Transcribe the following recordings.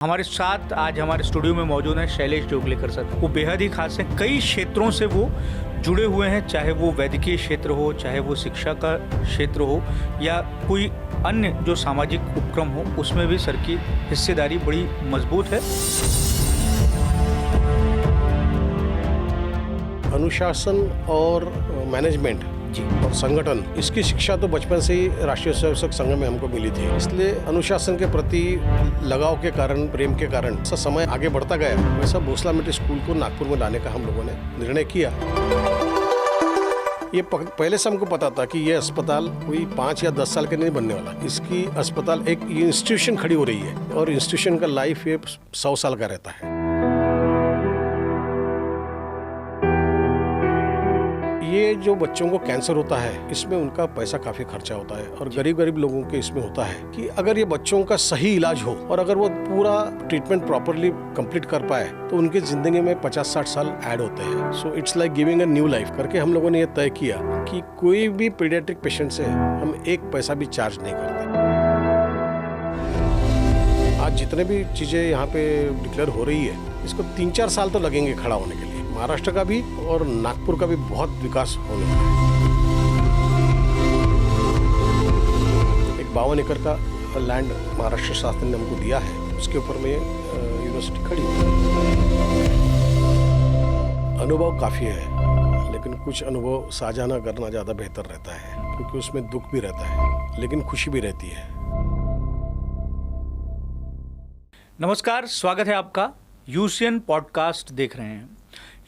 हमारे साथ आज हमारे स्टूडियो में मौजूद हैं शैलेश जोगलेकर सर। वो बेहद ही खास हैं, कई क्षेत्रों से वो जुड़े हुए हैं, चाहे वो वैद्यकीय क्षेत्र हो, चाहे वो शिक्षा का क्षेत्र हो या कोई अन्य जो सामाजिक उपक्रम हो, उसमें भी सर की हिस्सेदारी बड़ी मजबूत है। अनुशासन और मैनेजमेंट जी और संगठन, इसकी शिक्षा तो बचपन से ही राष्ट्रीय स्वयंसेवक संघ में हमको मिली थी। इसलिए अनुशासन के प्रति लगाव के कारण, प्रेम के कारण जैसा समय आगे बढ़ता गया, वैसा भोसला मिट्टी स्कूल को नागपुर में लाने का हम लोगों ने निर्णय किया। ये पहले से हमको पता था कि ये अस्पताल कोई 5 या 10 साल के नहीं बनने वाला। इसकी अस्पताल एक इंस्टीट्यूशन खड़ी हो रही है और इंस्टीट्यूशन का लाइफ ये 100 साल का रहता है। ये जो बच्चों को कैंसर होता है, इसमें उनका पैसा काफी खर्चा होता है और गरीब लोगों के इसमें होता है कि अगर ये बच्चों का सही इलाज हो और अगर वो पूरा ट्रीटमेंट प्रॉपरली कंप्लीट कर पाए तो उनकी जिंदगी में 50-60 साल ऐड होते हैं। So it's like giving a new life करके हम लोगों ने ये तय किया कि कोई भी पीडियाट्रिक पेशेंट से हम एक पैसा भी चार्ज नहीं करते। आज जितने भी चीजें यहाँ पे डिक्लेयर हो रही है, इसको 3-4 साल तो लगेंगे खड़ा होने के लिए। महाराष्ट्र का भी और नागपुर का भी बहुत विकास होने वाला है। एक 52 एकड़ का लैंड महाराष्ट्र शासन ने हमको दिया है, उसके ऊपर में यूनिवर्सिटी खड़ी है। अनुभव काफ़ी है, लेकिन कुछ अनुभव साझा करना ज़्यादा बेहतर रहता है क्योंकि उसमें दुख भी रहता है लेकिन खुशी भी रहती है। नमस्कार, स्वागत है आपका। यूसीएन पॉडकास्ट देख रहे हैं।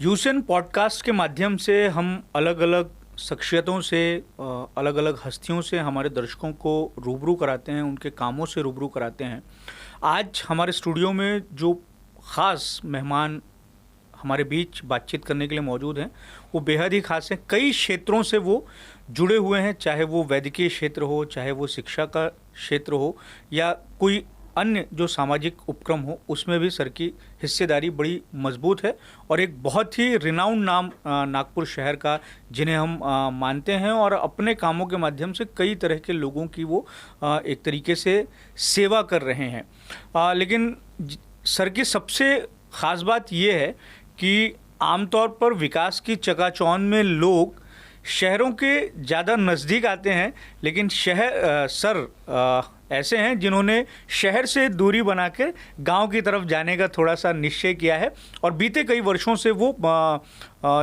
यूसीएन पॉडकास्ट के माध्यम से हम अलग अलग शख्सियतों से, अलग अलग हस्तियों से हमारे दर्शकों को रूबरू कराते हैं, उनके कामों से रूबरू कराते हैं। आज हमारे स्टूडियो में जो ख़ास मेहमान हमारे बीच बातचीत करने के लिए मौजूद हैं, वो बेहद ही खास हैं। कई क्षेत्रों से वो जुड़े हुए हैं, चाहे वो वैद्यकीय क्षेत्र हो, चाहे वो शिक्षा का क्षेत्र हो या कोई अन्य जो सामाजिक उपक्रम हो, उसमें भी सर की हिस्सेदारी बड़ी मजबूत है और एक बहुत ही रिनाउंड नाम नागपुर शहर का, जिन्हें हम मानते हैं और अपने कामों के माध्यम से कई तरह के लोगों की वो एक तरीके से सेवा कर रहे हैं। लेकिन सर की सबसे ख़ास बात ये है कि आमतौर पर विकास की चकाचौंध में लोग शहरों के ज़्यादा नज़दीक आते हैं, लेकिन सर ऐसे हैं जिन्होंने शहर से दूरी बना के गाँव की तरफ जाने का थोड़ा सा निश्चय किया है और बीते कई वर्षों से वो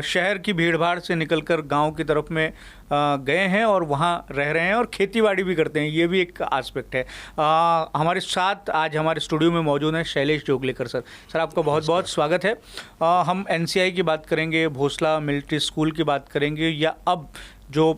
शहर की भीड़भाड़ से निकलकर गांव की तरफ में गए हैं और वहां रह रहे हैं और खेतीबाड़ी भी करते हैं। ये भी एक एस्पेक्ट है। हमारे साथ आज हमारे स्टूडियो में मौजूद हैं शैलेश जोगलेकर सर। सर, आपका बहुत बहुत स्वागत है। हम एनसीआई की बात करेंगे, भोसला मिलिट्री स्कूल की बात करेंगे या अब जो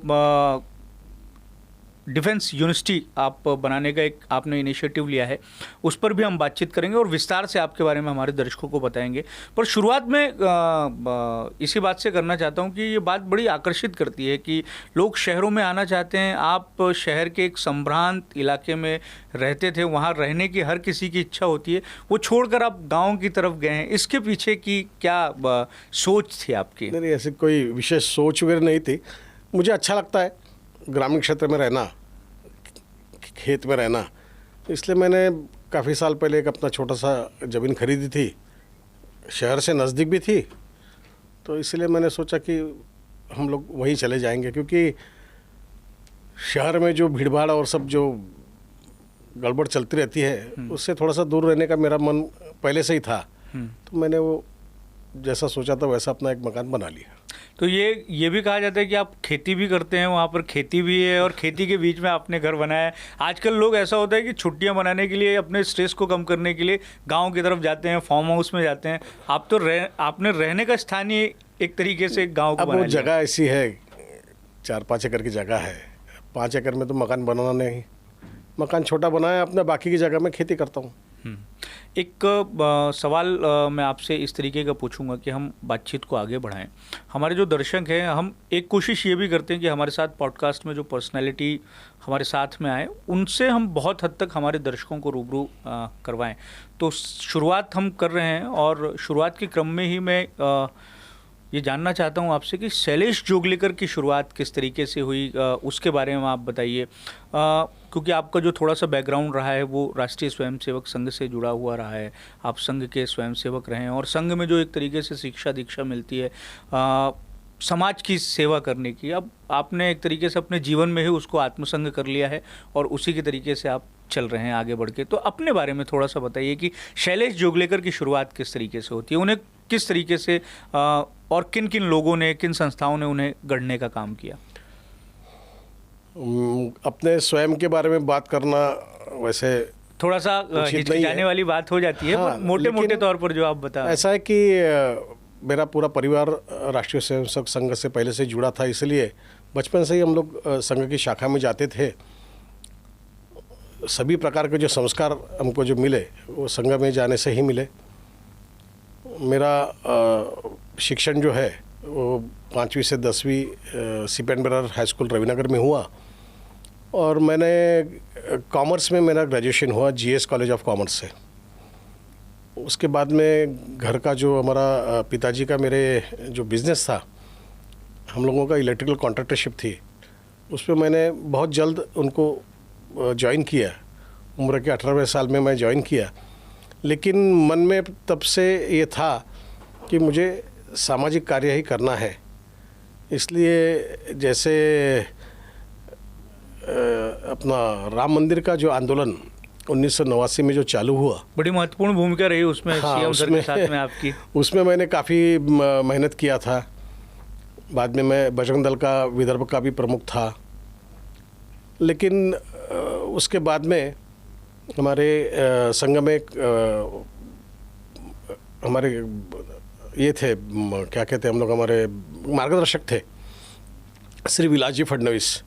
डिफेंस यूनिवर्सिटी आप बनाने का एक आपने इनिशिएटिव लिया है, उस पर भी हम बातचीत करेंगे और विस्तार से आपके बारे में हमारे दर्शकों को बताएंगे। पर शुरुआत में इसी बात से करना चाहता हूं कि ये बात बड़ी आकर्षित करती है कि लोग शहरों में आना चाहते हैं। आप शहर के एक संभ्रांत इलाके में रहते थे, वहाँ रहने की हर किसी की इच्छा होती है, वो छोड़कर आप गाँव की तरफ गए हैं। इसके पीछे की क्या सोच थी आपकी? नहीं, ऐसी कोई विशेष सोच वगैरह नहीं थी। मुझे अच्छा लगता है ग्रामीण क्षेत्र में रहना, खेत में रहना, इसलिए मैंने काफ़ी साल पहले एक अपना छोटा सा ज़मीन खरीदी थी, शहर से नज़दीक भी थी, तो इसलिए मैंने सोचा कि हम लोग वहीं चले जाएंगे क्योंकि शहर में जो भीड़भाड़ और सब जो गड़बड़ चलती रहती है, उससे थोड़ा सा दूर रहने का मेरा मन पहले से ही था। तो मैंने वो जैसा सोचा था वैसा अपना एक मकान बना लिया। तो ये भी कहा जाता है कि आप खेती भी करते हैं, वहाँ पर खेती भी है और खेती के बीच में आपने घर बनाया है। आजकल लोग ऐसा होता है कि छुट्टियाँ मनाने के लिए, अपने स्ट्रेस को कम करने के लिए गांव की तरफ जाते हैं, फार्म हाउस में जाते हैं। आप तो आपने रहने का स्थान ही एक तरीके से गाँव को बना लिया। अब वो जगह ऐसी है, 4-5 एकड़ की जगह है, 5 एकड़ में तो मकान बनाना नहीं, मकान छोटा बनाया अपना, बाकी की जगह में खेती करता हूँ। एक सवाल मैं आपसे इस तरीके का पूछूंगा कि हम बातचीत को आगे बढ़ाएं। हमारे जो दर्शक हैं, हम एक कोशिश ये भी करते हैं कि हमारे साथ पॉडकास्ट में जो पर्सनैलिटी हमारे साथ में आए, उनसे हम बहुत हद तक हमारे दर्शकों को रूबरू करवाएं। तो शुरुआत हम कर रहे हैं और शुरुआत के क्रम में ही मैं ये जानना चाहता हूँ आपसे कि शैलेश जोगलेकर की शुरुआत किस तरीके से हुई, उसके बारे में आप बताइए, क्योंकि आपका जो थोड़ा सा बैकग्राउंड रहा है वो राष्ट्रीय स्वयंसेवक संघ से जुड़ा हुआ रहा है, आप संघ के स्वयंसेवक रहे हैं और संघ में जो एक तरीके से शिक्षा दीक्षा मिलती है समाज की सेवा करने की, अब आपने एक तरीके से अपने जीवन में ही उसको आत्मसंग कर लिया है और उसी के तरीके से आप चल रहे हैं आगे बढ़ के। तो अपने बारे में थोड़ा सा बताइए कि शैलेश जोगलेकर की शुरुआत किस तरीके से होती है, उन्हें किस तरीके से और किन किन लोगों ने, किन संस्थाओं ने उन्हें गढ़ने का काम किया। अपने स्वयं के बारे में बात करना वैसे थोड़ा सा हिचकिचाने वाली बात हो जाती है, हाँ, पर मोटे मोटे तौर पर जो आप बता, ऐसा है कि मेरा पूरा परिवार राष्ट्रीय स्वयंसेवक संघ से पहले से जुड़ा था, इसलिए बचपन से ही हम लोग संघ की शाखा में जाते थे। सभी प्रकार के जो संस्कार हमको जो मिले वो संघ में जाने से ही मिले। मेरा शिक्षण जो है वो 5वीं से 10वीं सीपेंट बेरर हाई स्कूल रविनगर में हुआ और मैंने कॉमर्स में मेरा ग्रेजुएशन हुआ जीएस कॉलेज ऑफ कॉमर्स से। उसके बाद में घर का जो हमारा पिताजी का मेरे जो बिज़नेस था, हम लोगों का इलेक्ट्रिकल कॉन्ट्रैक्टरशिप थी, उसमें मैंने बहुत जल्द उनको ज्वाइन किया। उम्र के 18वें साल में मैं ज्वाइन किया, लेकिन मन में तब से ये था कि मुझे सामाजिक कार्य ही करना है। इसलिए जैसे अपना राम मंदिर का जो आंदोलन 1989 में जो चालू हुआ, बड़ी महत्वपूर्ण भूमिका रही उसमें, हाँ, सीएम सर के साथ में आपकी। उसमें मैंने काफ़ी मेहनत किया था। बाद में मैं बजरंग दल का विदर्भ का भी प्रमुख था। लेकिन उसके बाद में हमारे संघ में हमारे ये थे, क्या कहते हैं हम लोग, हमारे मार्गदर्शक थे श्री विलास जी फडणवीस।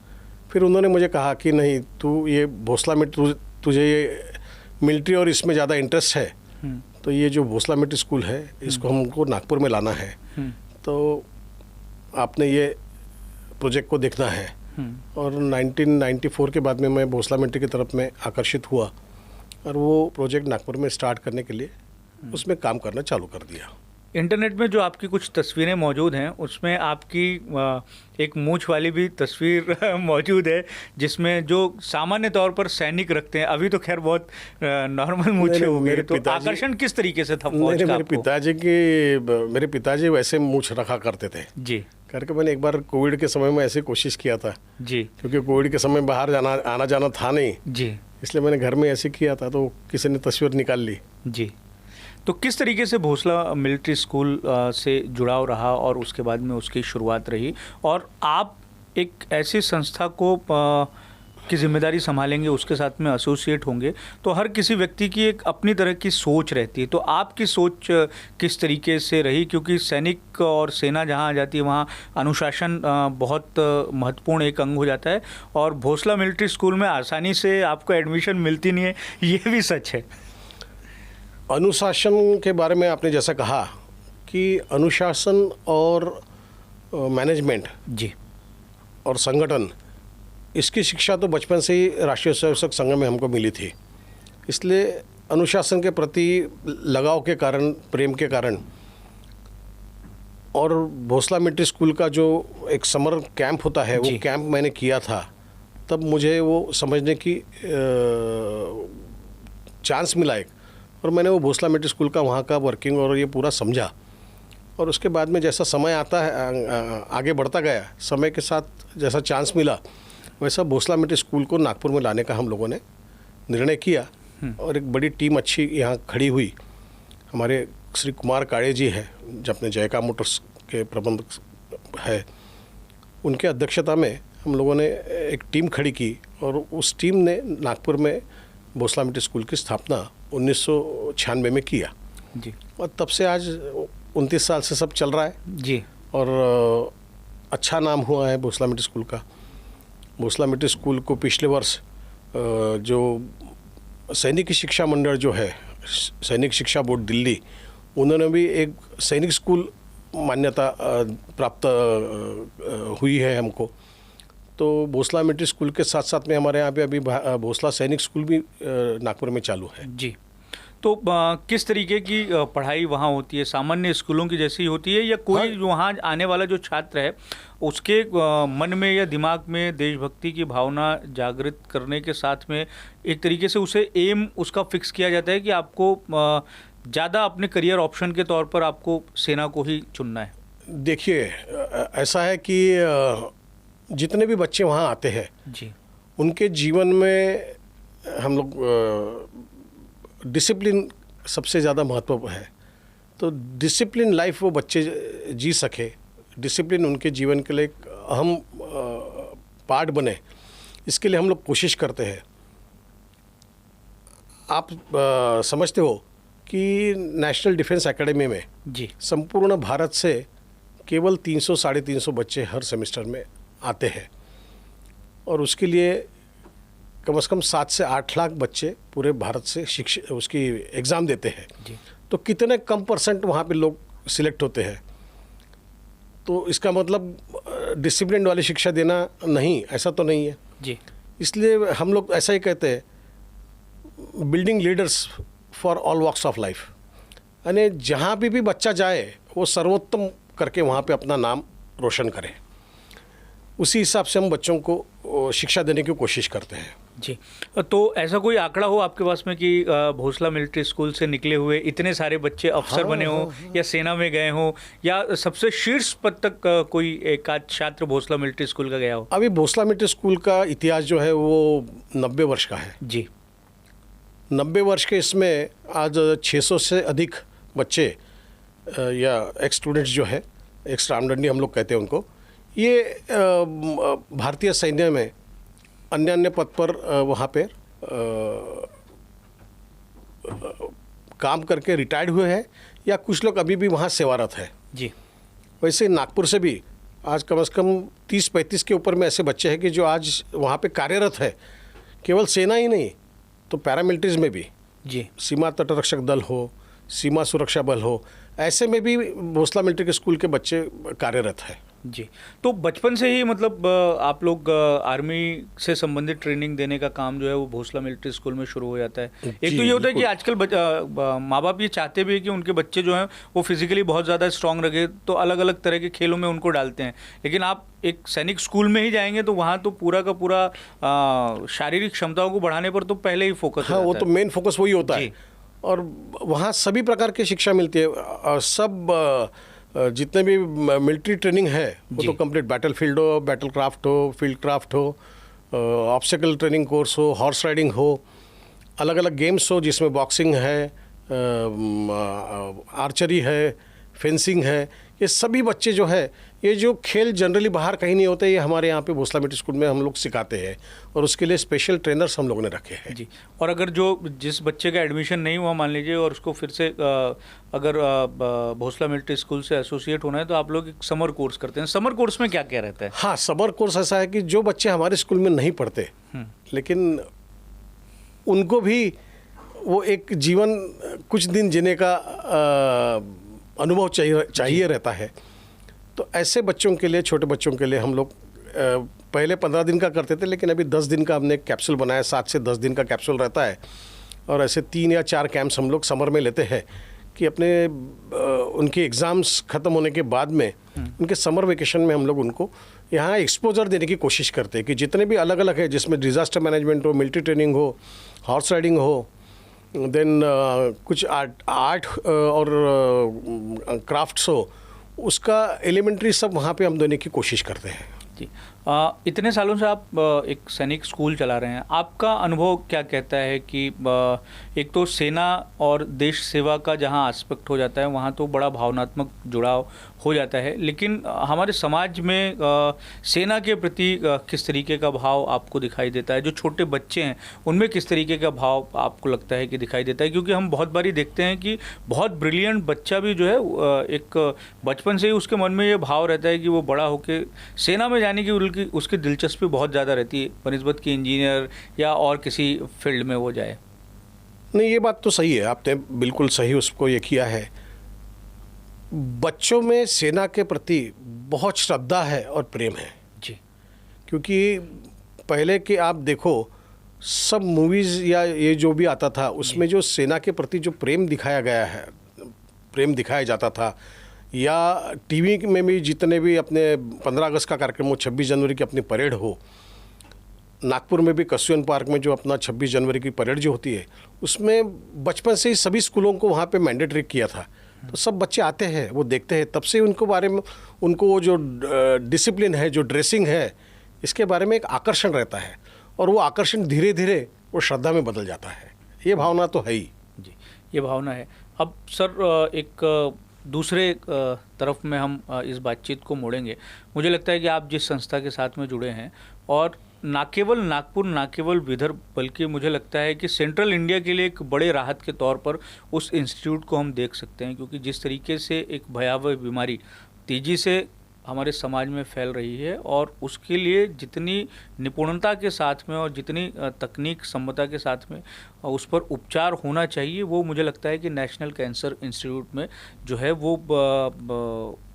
फिर उन्होंने मुझे कहा कि नहीं, तू ये भोसला में तुझे ये मिलिट्री और इसमें ज़्यादा इंटरेस्ट है, तो ये जो भोसला मिलिट्री स्कूल है इसको हमको नागपुर में लाना है, तो आपने ये प्रोजेक्ट को देखना है। और 1994 के बाद में मैं भोसला मिलिट्री की तरफ में आकर्षित हुआ और वो प्रोजेक्ट नागपुर में स्टार्ट करने के लिए उसमें काम करना चालू कर दिया। इंटरनेट में जो आपकी कुछ तस्वीरें मौजूद हैं उसमें आपकी एक मूंछ वाली भी तस्वीर मौजूद है, जिसमें जो सामान्य तौर पर सैनिक रखते हैं, अभी तो खैर बहुत नॉर्मल मूंछें हो गई, तो आकर्षण किस तरीके से था फौज का आपको? मेरे पिताजी वैसे मूंछ रखा करते थे जी, करके मैंने एक बार कोविड के समय में ऐसे कोशिश किया था जी, क्योंकि कोविड के समय बाहर आना जाना था नहीं जी, इसलिए मैंने घर में ऐसे किया था, तो किसी ने तस्वीर निकाल ली। जी। तो किस तरीके से भोसला मिलिट्री स्कूल से जुड़ाव रहा और उसके बाद में उसकी शुरुआत रही, और आप एक ऐसी संस्था को की जिम्मेदारी संभालेंगे, उसके साथ में एसोसिएट होंगे, तो हर किसी व्यक्ति की एक अपनी तरह की सोच रहती है, तो आपकी सोच किस तरीके से रही? क्योंकि सैनिक और सेना जहाँ आ जाती है वहाँ अनुशासन बहुत महत्वपूर्ण एक अंग हो जाता है, और भोसला मिलिट्री स्कूल में आसानी से आपको एडमिशन मिलती नहीं है, ये भी सच है। अनुशासन के बारे में आपने जैसा कहा कि अनुशासन और मैनेजमेंट जी और संगठन, इसकी शिक्षा तो बचपन से ही राष्ट्रीय स्वयंसेवक संघ में हमको मिली थी। इसलिए अनुशासन के प्रति लगाव के कारण, प्रेम के कारण, और भोसला मिलिट्री स्कूल का जो एक समर कैंप होता है वो कैंप मैंने किया था, तब मुझे वो समझने की चांस मिला एक, और मैंने वो भोसला मिलिट्री स्कूल का वहाँ का वर्किंग और ये पूरा समझा। और उसके बाद में जैसा समय आता है, आगे बढ़ता गया, समय के साथ जैसा चांस मिला वैसा भोसला मिलिट्री स्कूल को नागपुर में लाने का हम लोगों ने निर्णय किया, और एक बड़ी टीम अच्छी यहाँ खड़ी हुई। हमारे श्री कुमार काड़े जी हैं, जो अपने जयका मोटर्स के प्रबंधक है, उनके अध्यक्षता में हम लोगों ने एक टीम खड़ी की, और उस टीम ने नागपुर में भोसला मिलिट्री स्कूल की स्थापना 1996 में किया जी, और तब से आज 29 साल से सब चल रहा है जी। और अच्छा नाम हुआ है भोसला मिलिट्री स्कूल का। भोसला मिलिट्री स्कूल को पिछले वर्ष जो सैनिक शिक्षा मंडल जो है, सैनिक शिक्षा बोर्ड दिल्ली, उन्होंने भी एक सैनिक स्कूल मान्यता प्राप्त हुई है हमको। तो भोसला मिलिट्री स्कूल के साथ साथ में हमारे यहाँ पे अभी भोसला सैनिक स्कूल भी नागपुर में चालू है। जी, तो किस तरीके की पढ़ाई वहाँ होती है? सामान्य स्कूलों की जैसी होती है या कोई वहाँ आने वाला जो छात्र है उसके मन में या दिमाग में देशभक्ति की भावना जागृत करने के साथ में एक तरीके से उसे एम उसका फिक्स किया जाता है कि आपको ज़्यादा अपने करियर ऑप्शन के तौर पर आपको सेना को ही चुनना है? देखिए, ऐसा है कि जितने भी बच्चे वहाँ आते हैं जी उनके जीवन में हम लोग डिसिप्लिन सबसे ज़्यादा महत्व है। तो डिसिप्लिन लाइफ वो बच्चे जी सके, डिसिप्लिन उनके जीवन के लिए एक अहम पार्ट बने, इसके लिए हम लोग कोशिश करते हैं। आप समझते हो कि नेशनल डिफेंस एकेडमी में जी संपूर्ण भारत से केवल 300 साढ़े 300 बच्चे हर सेमेस्टर में आते हैं और उसके लिए कम से कम 7 से 8 लाख बच्चे पूरे भारत से शिक्षा उसकी एग्ज़ाम देते हैं। जी तो कितने कम परसेंट वहाँ पे लोग सिलेक्ट होते हैं? तो इसका मतलब डिसिप्लिन वाली शिक्षा देना नहीं, ऐसा तो नहीं है। जी इसलिए हम लोग ऐसा ही कहते हैं, building leaders for all walks of life, यानी जहाँ भी बच्चा जाए वो सर्वोत्तम करके वहाँ पे अपना नाम रोशन करे। उसी हिसाब से हम बच्चों को शिक्षा देने की कोशिश करते हैं। जी, तो ऐसा कोई आंकड़ा हो आपके पास में कि भोसला मिलिट्री स्कूल से निकले हुए इतने सारे बच्चे अफसर बने हों या सेना में गए हों या सबसे शीर्ष पद तक कोई एक आध छात्र भोसला मिलिट्री स्कूल का गया हो? अभी भोसला मिलिट्री स्कूल का इतिहास जो है वो 90 वर्ष का है। जी 90 वर्ष के इसमें आज 600 से अधिक बच्चे या एक्स स्टूडेंट्स जो है, एक्स आर्मड हम लोग कहते हैं उनको, ये भारतीय सैन्य में अन्य पद पर वहाँ पे काम करके रिटायर्ड हुए हैं या कुछ लोग अभी भी वहाँ सेवारत है। जी वैसे नागपुर से भी आज कम से कम 30-35 के ऊपर में ऐसे बच्चे हैं कि जो आज वहाँ पे कार्यरत है। केवल सेना ही नहीं तो पैरामिलिट्रीज में भी, जी सीमा तटरक्षक दल हो, सीमा सुरक्षा बल हो, ऐसे में भी भोसला मिलिट्री के स्कूल के बच्चे कार्यरत हैं। जी, तो बचपन से ही मतलब आप लोग आर्मी से संबंधित ट्रेनिंग देने का काम जो है वो भोसला मिलिट्री स्कूल में शुरू हो जाता है। एक तो ये होता है कि आजकल माँ बाप ये चाहते भी है कि उनके बच्चे जो हैं वो फिजिकली बहुत ज़्यादा स्ट्रांग रहे, तो अलग अलग तरह के खेलों में उनको डालते हैं। लेकिन आप एक सैनिक स्कूल में ही जाएंगे तो वहाँ तो पूरा का पूरा शारीरिक क्षमताओं को बढ़ाने पर तो पहले ही फोकस हाँ, वो तो मेन फोकस वही होता है और वहाँ सभी प्रकार की शिक्षा मिलती है। सब जितने भी मिलिट्री ट्रेनिंग है वो तो कंप्लीट बैटल फील्ड हो, बैटल क्राफ्ट हो, फील्ड क्राफ्ट हो, ऑब्स्टिकल ट्रेनिंग कोर्स हो, हॉर्स राइडिंग हो, अलग अलग गेम्स हो जिसमें बॉक्सिंग है, आर्चरी है, फेंसिंग है। ये सभी बच्चे जो है, ये जो खेल जनरली बाहर कहीं नहीं होते, ये हमारे यहाँ पे भोसला मिलिट्री स्कूल में हम लोग सिखाते हैं और उसके लिए स्पेशल ट्रेनर्स हम लोगों ने रखे हैं। जी, और अगर जिस बच्चे का एडमिशन नहीं हुआ मान लीजिए और उसको फिर से अगर भोसला मिलिट्री स्कूल से एसोसिएट होना है तो आप लोग एक समर कोर्स करते हैं। समर कोर्स में क्या क्या रहता है? हाँ, समर कोर्स ऐसा है कि जो बच्चे हमारे स्कूल में नहीं पढ़ते लेकिन उनको भी वो एक जीवन कुछ दिन जीने का अनुभव चाहिए रहता है, तो ऐसे बच्चों के लिए, छोटे बच्चों के लिए हम लोग पहले 15 दिन का करते थे लेकिन अभी 10 दिन का हमने एक कैप्सूल बनाया। 7 से 10 दिन का कैप्सूल रहता है और ऐसे 3 या 4 कैंप्स हम लोग समर में लेते हैं कि अपने उनके एग्ज़ाम्स ख़त्म होने के बाद में उनके समर वेकेशन में हम लोग उनको यहाँ एक्सपोजर देने की कोशिश करते हैं कि जितने भी अलग अलग है, जिसमें डिज़ास्टर मैनेजमेंट हो, मिलिट्री ट्रेनिंग हो, हॉर्स राइडिंग हो, देन कुछ आर्ट और क्राफ्ट्स हो, उसका एलिमेंट्री सब वहाँ पे हम देने की कोशिश करते हैं। जी, इतने सालों से आप एक सैनिक स्कूल चला रहे हैं, आपका अनुभव क्या कहता है कि एक तो सेना और देश सेवा का जहां एस्पेक्ट हो जाता है वहां तो बड़ा भावनात्मक जुड़ाव हो जाता है, लेकिन हमारे समाज में सेना के प्रति किस तरीके का भाव आपको दिखाई देता है? जो छोटे बच्चे हैं उनमें किस तरीके का भाव आपको लगता है कि दिखाई देता है? क्योंकि हम बहुत बारी देखते हैं कि बहुत ब्रिलियंट बच्चा भी जो है एक बचपन से ही उसके मन में ये भाव रहता है कि वो बड़ा होकर सेना में जाने की उसकी दिलचस्पी बहुत ज़्यादा रहती है बनिस्बत की इंजीनियर या और किसी फील्ड में वो जाए। नहीं, ये बात तो सही है, आपने बिल्कुल सही उसको ये किया है। बच्चों में सेना के प्रति बहुत श्रद्धा है और प्रेम है जी, क्योंकि पहले के आप देखो सब मूवीज़ या ये जो भी आता था उसमें जो सेना के प्रति जो प्रेम दिखाया गया है, प्रेम दिखाया जाता था, या टीवी में भी जितने भी अपने 15 अगस्त का कार्यक्रम हो, 26 जनवरी की अपनी परेड हो, नागपुर में भी कस्यून पार्क में जो अपना 26 जनवरी की परेड जो होती है, उसमें बचपन से ही सभी स्कूलों को वहाँ पे मैंडेटरी किया था। तो सब बच्चे आते हैं, वो देखते हैं, तब से उनको बारे में, उनको वो जो डिसिप्लिन है, जो ड्रेसिंग है, इसके बारे में एक आकर्षण रहता है, और वो आकर्षण धीरे धीरे वो श्रद्धा में बदल जाता है। ये भावना तो है ही जी, ये भावना है। अब सर एक दूसरे तरफ में हम इस बातचीत को मोड़ेंगे। मुझे लगता है कि आप जिस संस्था के साथ में जुड़े हैं, और ना केवल नागपुर, ना केवल विदर्भ, बल्कि मुझे लगता है कि सेंट्रल इंडिया के लिए एक बड़े राहत के तौर पर उस इंस्टीट्यूट को हम देख सकते हैं, क्योंकि जिस तरीके से एक भयावह बीमारी तेज़ी से हमारे समाज में फैल रही है, और उसके लिए जितनी निपुणता के साथ में और जितनी तकनीक सम्मता के साथ में उस पर उपचार होना चाहिए, वो मुझे लगता है कि नेशनल कैंसर इंस्टीट्यूट में जो है वो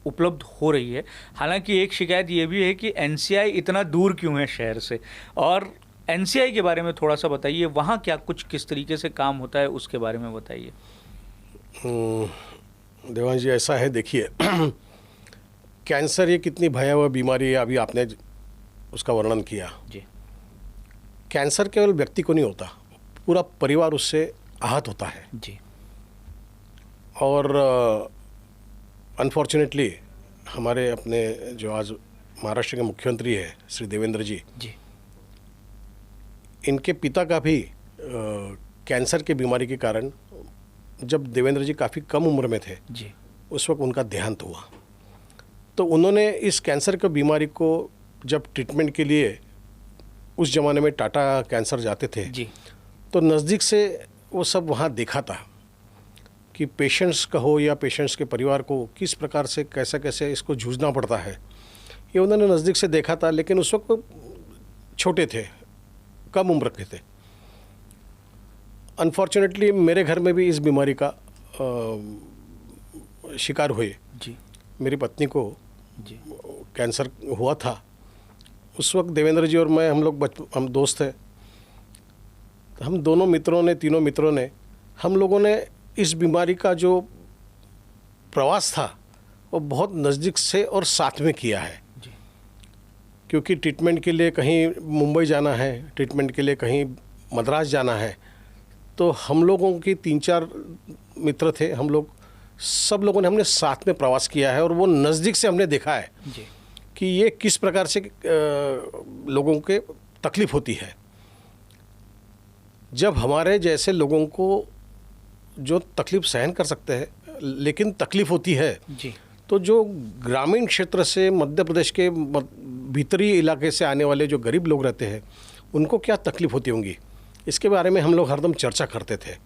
उपलब्ध हो रही है। हालांकि एक शिकायत ये भी है कि एनसीआई इतना दूर क्यों है शहर से, और एनसीआई के बारे में थोड़ा सा बताइए, वहाँ क्या कुछ किस तरीके से काम होता है, उसके बारे में बताइए। देवांश जी, ऐसा है, देखिए कैंसर ये कितनी भयावह बीमारी है, अभी आपने उसका वर्णन किया जी। कैंसर केवल व्यक्ति को नहीं होता, पूरा परिवार उससे आहत होता है जी। और अनफॉर्चुनेटली हमारे अपने जो आज महाराष्ट्र के मुख्यमंत्री है श्री देवेंद्र जी, इनके पिता का भी कैंसर की बीमारी के कारण, जब देवेंद्र जी काफ़ी कम उम्र में थे जी, उस वक्त उनका देहांत हुआ। तो उन्होंने इस कैंसर की बीमारी को जब ट्रीटमेंट के लिए उस ज़माने में टाटा कैंसर जाते थे जी, तो नज़दीक से वो सब वहाँ देखा था कि पेशेंट्स का हो या पेशेंट्स के परिवार को किस प्रकार से कैसे कैसे इसको जूझना पड़ता है, ये उन्होंने नज़दीक से देखा था। लेकिन उस वक्त छोटे थे, कम उम्र के थे। अनफॉर्चुनेटली मेरे घर में भी इस बीमारी का शिकार हुए जी, मेरी पत्नी को जी, कैंसर हुआ था। उस वक्त देवेंद्र जी और मैं, हम दोस्त थे। हम दोनों मित्रों ने, तीनों मित्रों ने, हम लोगों ने इस बीमारी का जो प्रवास था वो बहुत नज़दीक से और साथ में किया है जी, क्योंकि ट्रीटमेंट के लिए कहीं मुंबई जाना है, ट्रीटमेंट के लिए कहीं मद्रास जाना है, तो हम लोगों की 3-4 मित्र थे, हम लोग सब लोगों ने, हमने साथ में प्रवास किया है और वो नज़दीक से हमने देखा है जी, कि ये किस प्रकार से लोगों के तकलीफ़ होती है। जब हमारे जैसे लोगों को जो तकलीफ़ सहन कर सकते हैं लेकिन तकलीफ़ होती है, जी, तो जो ग्रामीण क्षेत्र से, मध्य प्रदेश के भीतरी इलाके से आने वाले जो गरीब लोग रहते हैं, उनको क्या तकलीफ़ होती होंगी, इसके बारे में हम लोग हरदम चर्चा करते थे।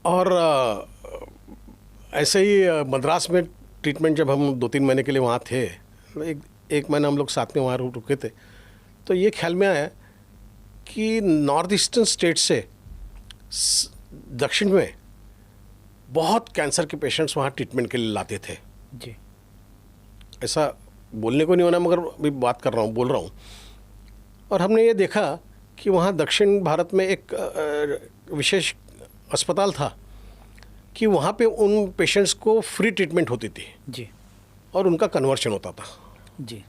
और ऐसे ही मद्रास में ट्रीटमेंट, जब हम 2-3 महीने के लिए वहाँ थे, एक महीना हम लोग साथ में वहाँ रुके थे, तो ये ख्याल में आया कि नॉर्थ ईस्टर्न स्टेट से दक्षिण में बहुत कैंसर के पेशेंट्स वहाँ ट्रीटमेंट के लिए लाते थे। जी, ऐसा बोलने को नहीं होना, मगर अभी बात कर रहा हूँ, बोल रहा हूँ। और हमने ये देखा कि वहाँ दक्षिण भारत में एक विशेष अस्पताल था कि वहाँ पे उन पेशेंट्स को फ्री ट्रीटमेंट होती थी जी, और उनका कन्वर्शन होता था। जी,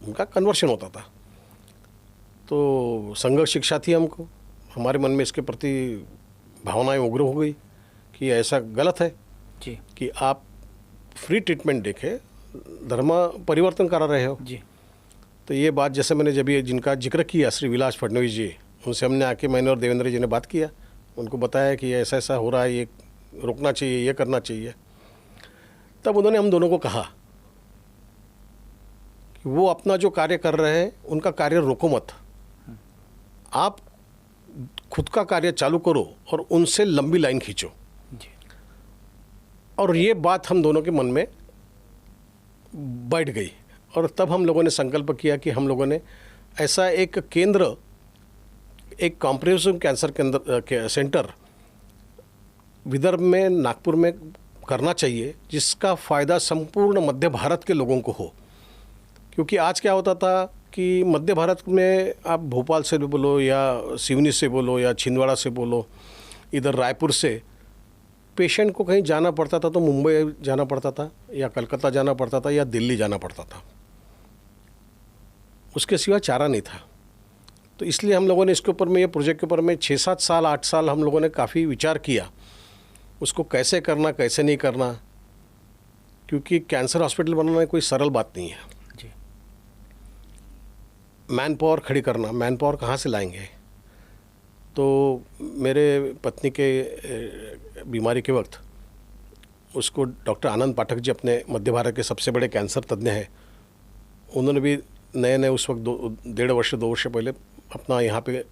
उनका कन्वर्शन होता था। तो संघर्ष शिक्षा थी हमको, हमारे मन में इसके प्रति भावनाएं उग्र हो गई कि ऐसा गलत है जी, कि आप फ्री ट्रीटमेंट देके धर्म परिवर्तन करा रहे हो। जी, तो ये बात, जैसे मैंने जब ये जिनका जिक्र किया श्री विलास फडणवीस जी, उनसे हमने आके, मैंने और देवेंद्र जी ने बात किया, उनको बताया कि ऐसा ऐसा हो रहा है, ये रोकना चाहिए, ये करना चाहिए। तब उन्होंने हम दोनों को कहा कि वो अपना जो कार्य कर रहे हैं उनका कार्य रोको मत, आप खुद का कार्य चालू करो और उनसे लंबी लाइन खींचो। जी, और ये बात हम दोनों के मन में बैठ गई और तब हम लोगों ने संकल्प किया कि हम लोगों ने ऐसा एक केंद्र, एक कॉम्प्रिहेंसिव कैंसर केंद्र सेंटर विदर्भ में, नागपुर में करना चाहिए, जिसका फ़ायदा संपूर्ण मध्य भारत के लोगों को हो। क्योंकि आज क्या होता था कि मध्य भारत में आप भोपाल से भी बोलो या सिवनी से बोलो या छिंदवाड़ा से बोलो, इधर रायपुर से पेशेंट को कहीं जाना पड़ता था तो मुंबई जाना पड़ता था या कलकत्ता जाना पड़ता था या दिल्ली जाना पड़ता था, उसके सिवा चारा नहीं था। तो इसलिए हम लोगों ने इसके ऊपर में, ये प्रोजेक्ट के ऊपर में 6-7 साल 8 साल हम लोगों ने काफ़ी विचार किया, उसको कैसे करना कैसे नहीं करना, क्योंकि कैंसर हॉस्पिटल बनाना कोई सरल बात नहीं है जी। मैन पावर खड़ी करना, मैन पावर कहाँ से लाएंगे। तो मेरे पत्नी के बीमारी के वक्त उसको डॉक्टर आनंद पाठक जी, अपने मध्य भारत के सबसे बड़े कैंसर तज्ञ हैं, उन्होंने भी नए उस वक्त 1.5 वर्ष 2 वर्ष पहले अपना यहाँ पे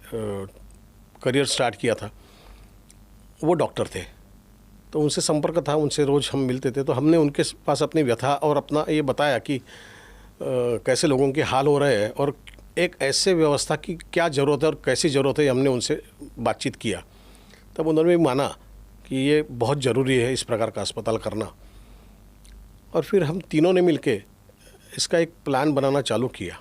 करियर स्टार्ट किया था। वो डॉक्टर थे, तो उनसे संपर्क था, उनसे रोज़ हम मिलते थे। तो हमने उनके पास अपनी व्यथा और अपना ये बताया कि कैसे लोगों के हाल हो रहे हैं और एक ऐसे व्यवस्था की क्या ज़रूरत है और कैसी ज़रूरत है, हमने उनसे बातचीत किया। तब उन्होंने भी माना कि ये बहुत ज़रूरी है इस प्रकार का अस्पताल करना, और फिर हम तीनों ने मिलके इसका एक प्लान बनाना चालू किया।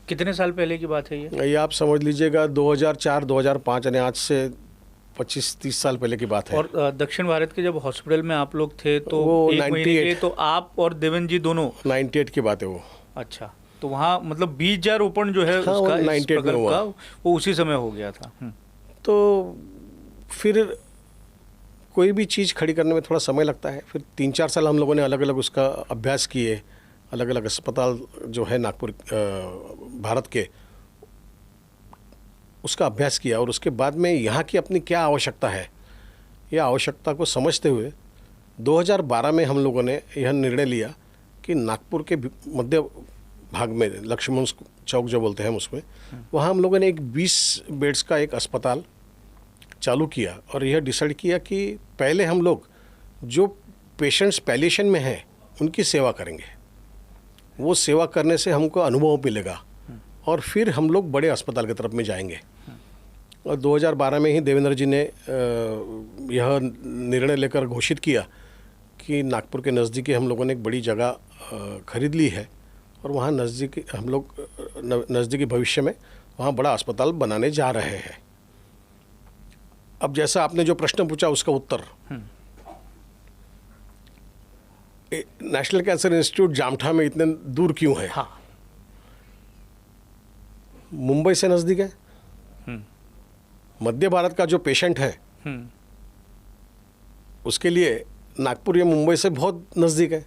कितने साल पहले की बात है ये? ये आप समझ लीजिएगा 2004-2005, यानी आज से 25-30 साल पहले की बात है। और दक्षिण भारत के जब हॉस्पिटल में आप लोग थे तो वो 1 महीने के लिए 98 तो आप और देवेंद्र जी दोनों? 98 की बात है वो। अच्छा, तो वहाँ मतलब 20,000 रोपण जो है हाँ, उसका, वो इस 98 में प्रकल्प हुआ। का, वो उसी समय हो गया था। तो फिर कोई भी चीज़ खड़ी करने में थोड़ा समय लगता है। फिर 3-4 साल हम लोगों ने अलग अलग उसका अभ्यास किए, अलग अलग अस्पताल जो है नागपुर भारत के, उसका अभ्यास किया। और उसके बाद में यहाँ की अपनी क्या आवश्यकता है, यह आवश्यकता को समझते हुए 2012 में हम लोगों ने यह निर्णय लिया कि नागपुर के मध्य भाग में लक्ष्मण चौक जो बोलते हैं हम, उसमें वहाँ हम लोगों ने एक 20 बेड्स का एक अस्पताल चालू किया। और यह डिसाइड किया कि पहले हम लोग जो पेशेंट्स पैलिएशन में हैं उनकी सेवा करेंगे, वो सेवा करने से हमको अनुभव मिलेगा और फिर हम लोग बड़े अस्पताल की तरफ में जाएंगे। और 2012 में ही देवेंद्र जी ने यह निर्णय लेकर घोषित किया कि नागपुर के नज़दीकी हम लोगों ने एक बड़ी जगह खरीद ली है और वहाँ नज़दीकी हम लोग नज़दीकी भविष्य में वहाँ बड़ा अस्पताल बनाने जा रहे हैं। अब जैसा आपने जो प्रश्न पूछा उसका उत्तर, नेशनल कैंसर इंस्टीट्यूट जामठा में इतने दूर क्यों है? हाँ। मुंबई से नज़दीक है। मध्य भारत का जो पेशेंट है उसके लिए नागपुर या मुंबई से बहुत नज़दीक है।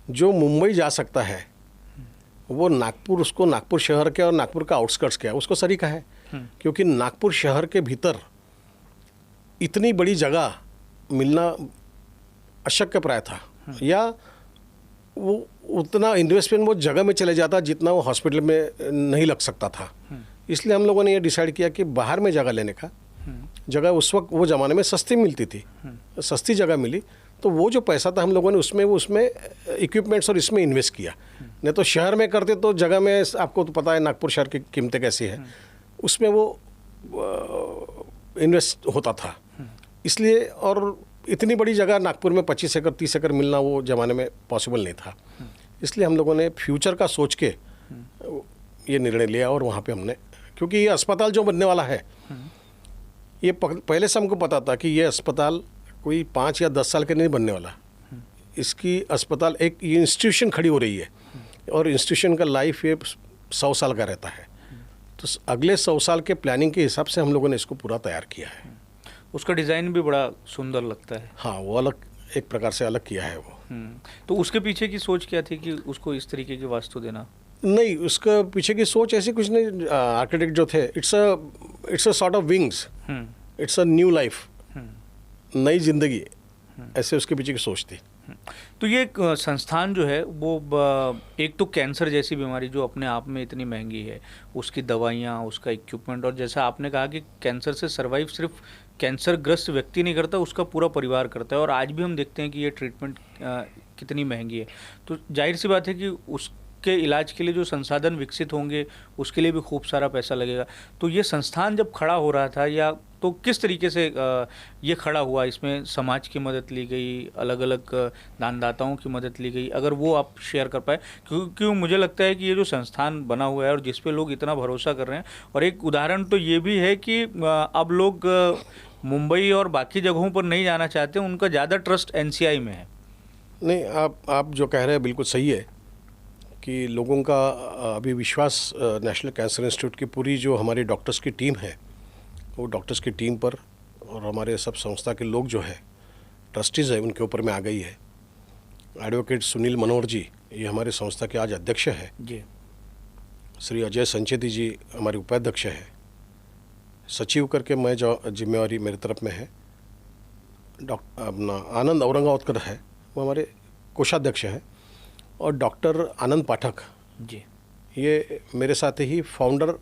जो मुंबई जा सकता है वो नागपुर, उसको नागपुर शहर के और नागपुर का आउटस्कर्ट्स क्या है उसको सरीका है, क्योंकि नागपुर शहर के भीतर इतनी बड़ी जगह मिलना अशक्य प्राय था, या वो उतना इन्वेस्टमेंट वो जगह में चले जाता जितना वो हॉस्पिटल में नहीं लग सकता था। इसलिए हम लोगों ने ये डिसाइड किया कि बाहर में जगह लेने का, जगह उस वक्त वो ज़माने में सस्ती मिलती थी, सस्ती जगह मिली तो वो जो पैसा था हम लोगों ने उसमें इक्विपमेंट्स और इसमें इन्वेस्ट किया। नहीं तो शहर में करते तो जगह में, आपको तो पता है नागपुर शहर की कीमतें कैसी है, उसमें वो इन्वेस्ट होता था। इसलिए, और इतनी बड़ी जगह नागपुर में 25 एकड़ 30 एकड़ मिलना वो ज़माने में पॉसिबल नहीं था। इसलिए हम लोगों ने फ्यूचर का सोच के ये निर्णय लिया और वहाँ पे हमने, क्योंकि ये अस्पताल जो बनने वाला है ये पहले से हमको पता था कि ये अस्पताल कोई 5 या 10 साल के नहीं बनने वाला। इसकी अस्पताल एक ये इंस्टीट्यूशन खड़ी हो रही है और इंस्टीट्यूशन का लाइफ ये 100 साल का रहता है। तो अगले 100 साल के प्लानिंग के हिसाब से हम लोगों ने इसको पूरा तैयार किया है। उसका डिज़ाइन भी बड़ा सुंदर लगता है। हाँ, वो अलग, एक प्रकार से अलग किया है वो। तो उसके पीछे की सोच क्या थी कि उसको इस तरीके की वास्तु देना? नहीं, उसका पीछे की सोच ऐसी कुछ नहीं। आर्किटेक्ट जो थे, it's a sort of wings, it's a new life, नई जिंदगी, ऐसे उसके पीछे की सोच थी। तो ये एक संस्थान जो है वो एक तो कैंसर जैसी बीमारी जो अपने आप में इतनी महंगी है, उसकी दवाइयाँ, उसका इक्विपमेंट, और जैसा आपने कहा कि कैंसर से सर्वाइव सिर्फ कैंसर ग्रस्त व्यक्ति नहीं करता, उसका पूरा परिवार करता है। और आज भी हम देखते हैं कि ये ट्रीटमेंट कितनी महंगी है। तो जाहिर सी बात है कि उसके इलाज के लिए जो संसाधन विकसित होंगे उसके लिए भी खूब सारा पैसा लगेगा। तो ये संस्थान जब खड़ा हो रहा था, या तो किस तरीके से ये खड़ा हुआ? इसमें समाज की मदद ली गई, अलग अलग दानदाताओं की मदद ली गई, अगर वो आप शेयर कर पाए, क्योंकि मुझे लगता है कि ये जो संस्थान बना हुआ है और जिस पे लोग इतना भरोसा कर रहे हैं, और एक उदाहरण तो ये भी है कि अब लोग मुंबई और बाकी जगहों पर नहीं जाना चाहते, उनका ज़्यादा ट्रस्ट एनसीआई में है। नहीं, आप जो कह रहे हैं बिल्कुल सही है कि लोगों का अभी विश्वास नेशनल कैंसर इंस्टीट्यूट की पूरी जो हमारी डॉक्टर्स की टीम है, वो डॉक्टर्स की टीम पर और हमारे सब संस्था के लोग जो है ट्रस्टीज़ है उनके ऊपर में आ गई है। एडवोकेट सुनील मनोहर जी ये हमारे संस्था के आज अध्यक्ष हैं जी। श्री अजय संचेती जी हमारे उपाध्यक्ष हैं। सचिव करके मैं जो जिम्मेवारी मेरी तरफ में है, अपना आनंद औरंगावतकर है, वो हमारे कोषाध्यक्ष हैं। और डॉक्टर आनंद पाठक जी, ये मेरे साथ ही फाउंडर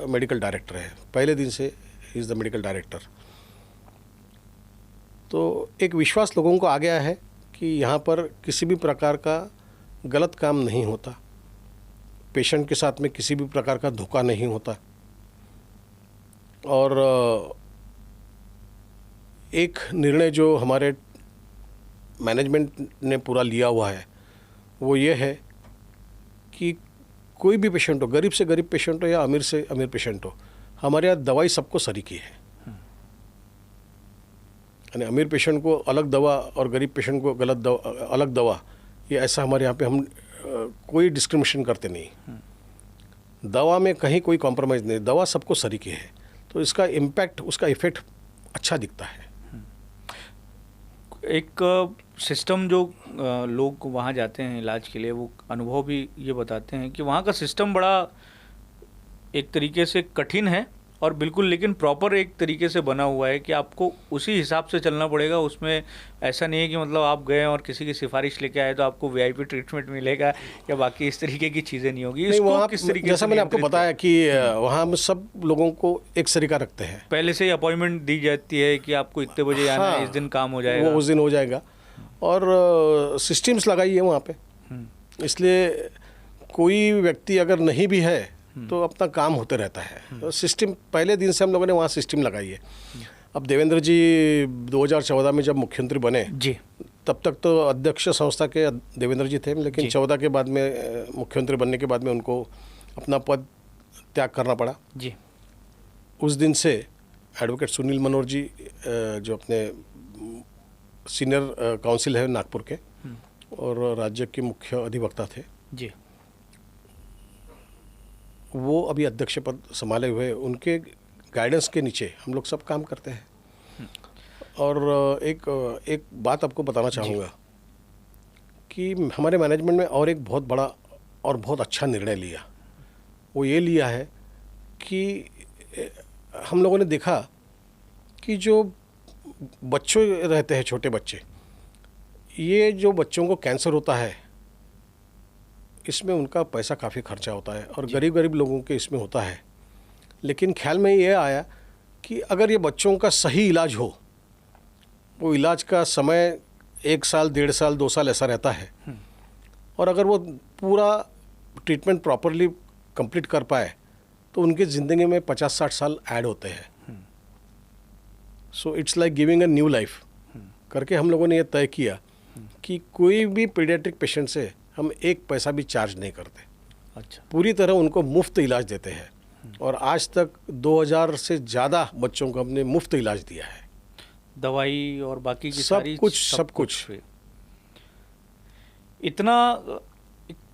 मेडिकल डायरेक्टर है, पहले दिन से he is the medical director. तो एक विश्वास लोगों को आ गया है कि यहाँ पर किसी भी प्रकार का गलत काम नहीं होता, पेशेंट के साथ में किसी भी प्रकार का धोखा नहीं होता। और एक निर्णय जो हमारे मैनेजमेंट ने पूरा लिया हुआ है वो ये है कि कोई भी पेशेंट हो, गरीब से गरीब पेशेंट हो या अमीर से अमीर पेशेंट हो, हमारे यहाँ दवाई सबको सरीकी है। यानी अमीर पेशेंट को अलग दवा और गरीब पेशेंट को गलत दवा, अलग दवा, ये ऐसा हमारे यहाँ पे हम कोई डिस्क्रिमिनेशन करते नहीं। दवा में कहीं कोई कॉम्प्रोमाइज़ नहीं, दवा सबको सरीकी है। तो इसका इम्पैक्ट, उसका इफ़ेक्ट अच्छा दिखता है। एक सिस्टम जो लोग वहाँ जाते हैं इलाज के लिए, वो अनुभव भी ये बताते हैं कि वहाँ का सिस्टम बड़ा एक तरीके से कठिन है और बिल्कुल, लेकिन प्रॉपर एक तरीके से बना हुआ है कि आपको उसी हिसाब से चलना पड़ेगा। उसमें ऐसा नहीं है कि मतलब आप गए और किसी की सिफारिश लेके आए तो आपको वीआईपी ट्रीटमेंट मिलेगा या बाकी इस तरीके की चीज़ें नहीं होगी। इसको किस तरीके जैसा मैंने आपको बताया कि वहाँ हम सब लोगों को एक सरीका रखते हैं, पहले से ही अपॉइंटमेंट दी जाती है कि आपको इतने बजे आना है, इस दिन काम हो जाएगा, वो उस दिन हो जाएगा। और सिस्टम्स लगाई है वहाँ पे, इसलिए कोई व्यक्ति अगर नहीं भी है तो अपना काम होते रहता है। तो सिस्टम पहले दिन से हम लोगों ने वहाँ सिस्टम लगाई है। अब देवेंद्र जी 2014 में जब मुख्यमंत्री बने जी, तब तक तो अध्यक्ष संस्था के देवेंद्र जी थे, लेकिन 14 के बाद में मुख्यमंत्री बनने के बाद में उनको अपना पद त्याग करना पड़ा जी। उस दिन से एडवोकेट सुनील मनोहर जी जो अपने सीनियर काउंसिल है नागपुर के और राज्य के मुख्य अधिवक्ता थे जी, वो अभी अध्यक्ष पद संभाले हुए, उनके गाइडेंस के नीचे हम लोग सब काम करते हैं। और एक बात आपको बताना चाहूँगा कि हमारे मैनेजमेंट में और एक बहुत बड़ा और बहुत अच्छा निर्णय लिया। वो ये लिया है कि हम लोगों ने देखा कि जो बच्चों रहते हैं, छोटे बच्चे, ये जो बच्चों को कैंसर होता है इसमें उनका पैसा काफ़ी खर्चा होता है और गरीब गरीब लोगों के इसमें होता है। लेकिन ख्याल में ये आया कि अगर ये बच्चों का सही इलाज हो, वो इलाज का समय 1 साल, 1.5 साल, 2 साल ऐसा रहता है, और अगर वो पूरा ट्रीटमेंट प्रॉपरली कंप्लीट कर पाए तो उनकी ज़िंदगी में 50-60 साल ऐड होते हैं। So it's like giving a new life करके हम लोगों ने ये तय किया कि कोई भी पीडियाट्रिक पेशेंट से हम 1 पैसा भी चार्ज नहीं करते। अच्छा, पूरी तरह उनको मुफ्त इलाज देते हैं। और आज तक 2000 से ज़्यादा बच्चों को हमने मुफ्त इलाज दिया है, दवाई और बाकी की सब सारी कुछ, सब कुछ। इतना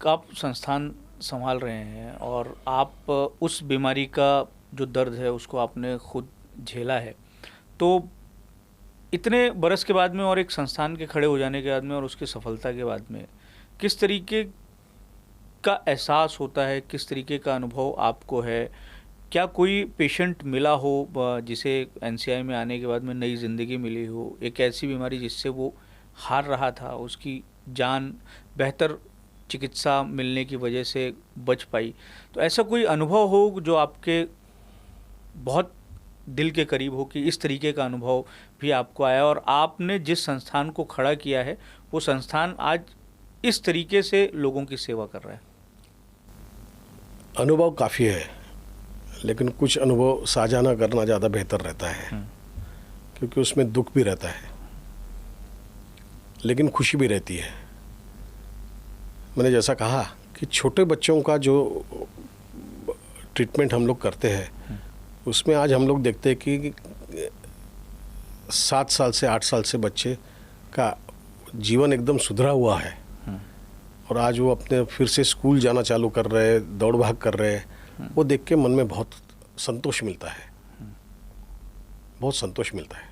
आप संस्थान संभाल रहे हैं और आप उस बीमारी का जो दर्द है उसको आपने खुद झेला है, तो इतने बरस के बाद में और एक संस्थान के खड़े हो जाने के बाद में और उसकी सफलता के बाद में किस तरीके का एहसास होता है, किस तरीके का अनुभव आपको है? क्या कोई पेशेंट मिला हो जिसे एनसीआई में आने के बाद में नई ज़िंदगी मिली हो, एक ऐसी बीमारी जिससे वो हार रहा था, उसकी जान बेहतर चिकित्सा मिलने की वजह से बच पाई? तो ऐसा कोई अनुभव हो जो आपके बहुत दिल के करीब हो कि इस तरीके का अनुभव भी आपको आया और आपने जिस संस्थान को खड़ा किया है वो संस्थान आज इस तरीके से लोगों की सेवा कर रहा है? अनुभव काफ़ी है, लेकिन कुछ अनुभव साझा ना करना ज़्यादा बेहतर रहता है। क्योंकि उसमें दुख भी रहता है लेकिन खुशी भी रहती है। मैंने जैसा कहा कि छोटे बच्चों का जो ट्रीटमेंट हम लोग करते हैं उसमें आज हम लोग देखते हैं कि 7 साल से 8 साल से बच्चे का जीवन एकदम सुधरा हुआ है और आज वो अपने फिर से स्कूल जाना चालू कर रहे हैं, दौड़ भाग कर रहे हैं। वो देख के मन में बहुत संतोष मिलता है, बहुत संतोष मिलता है।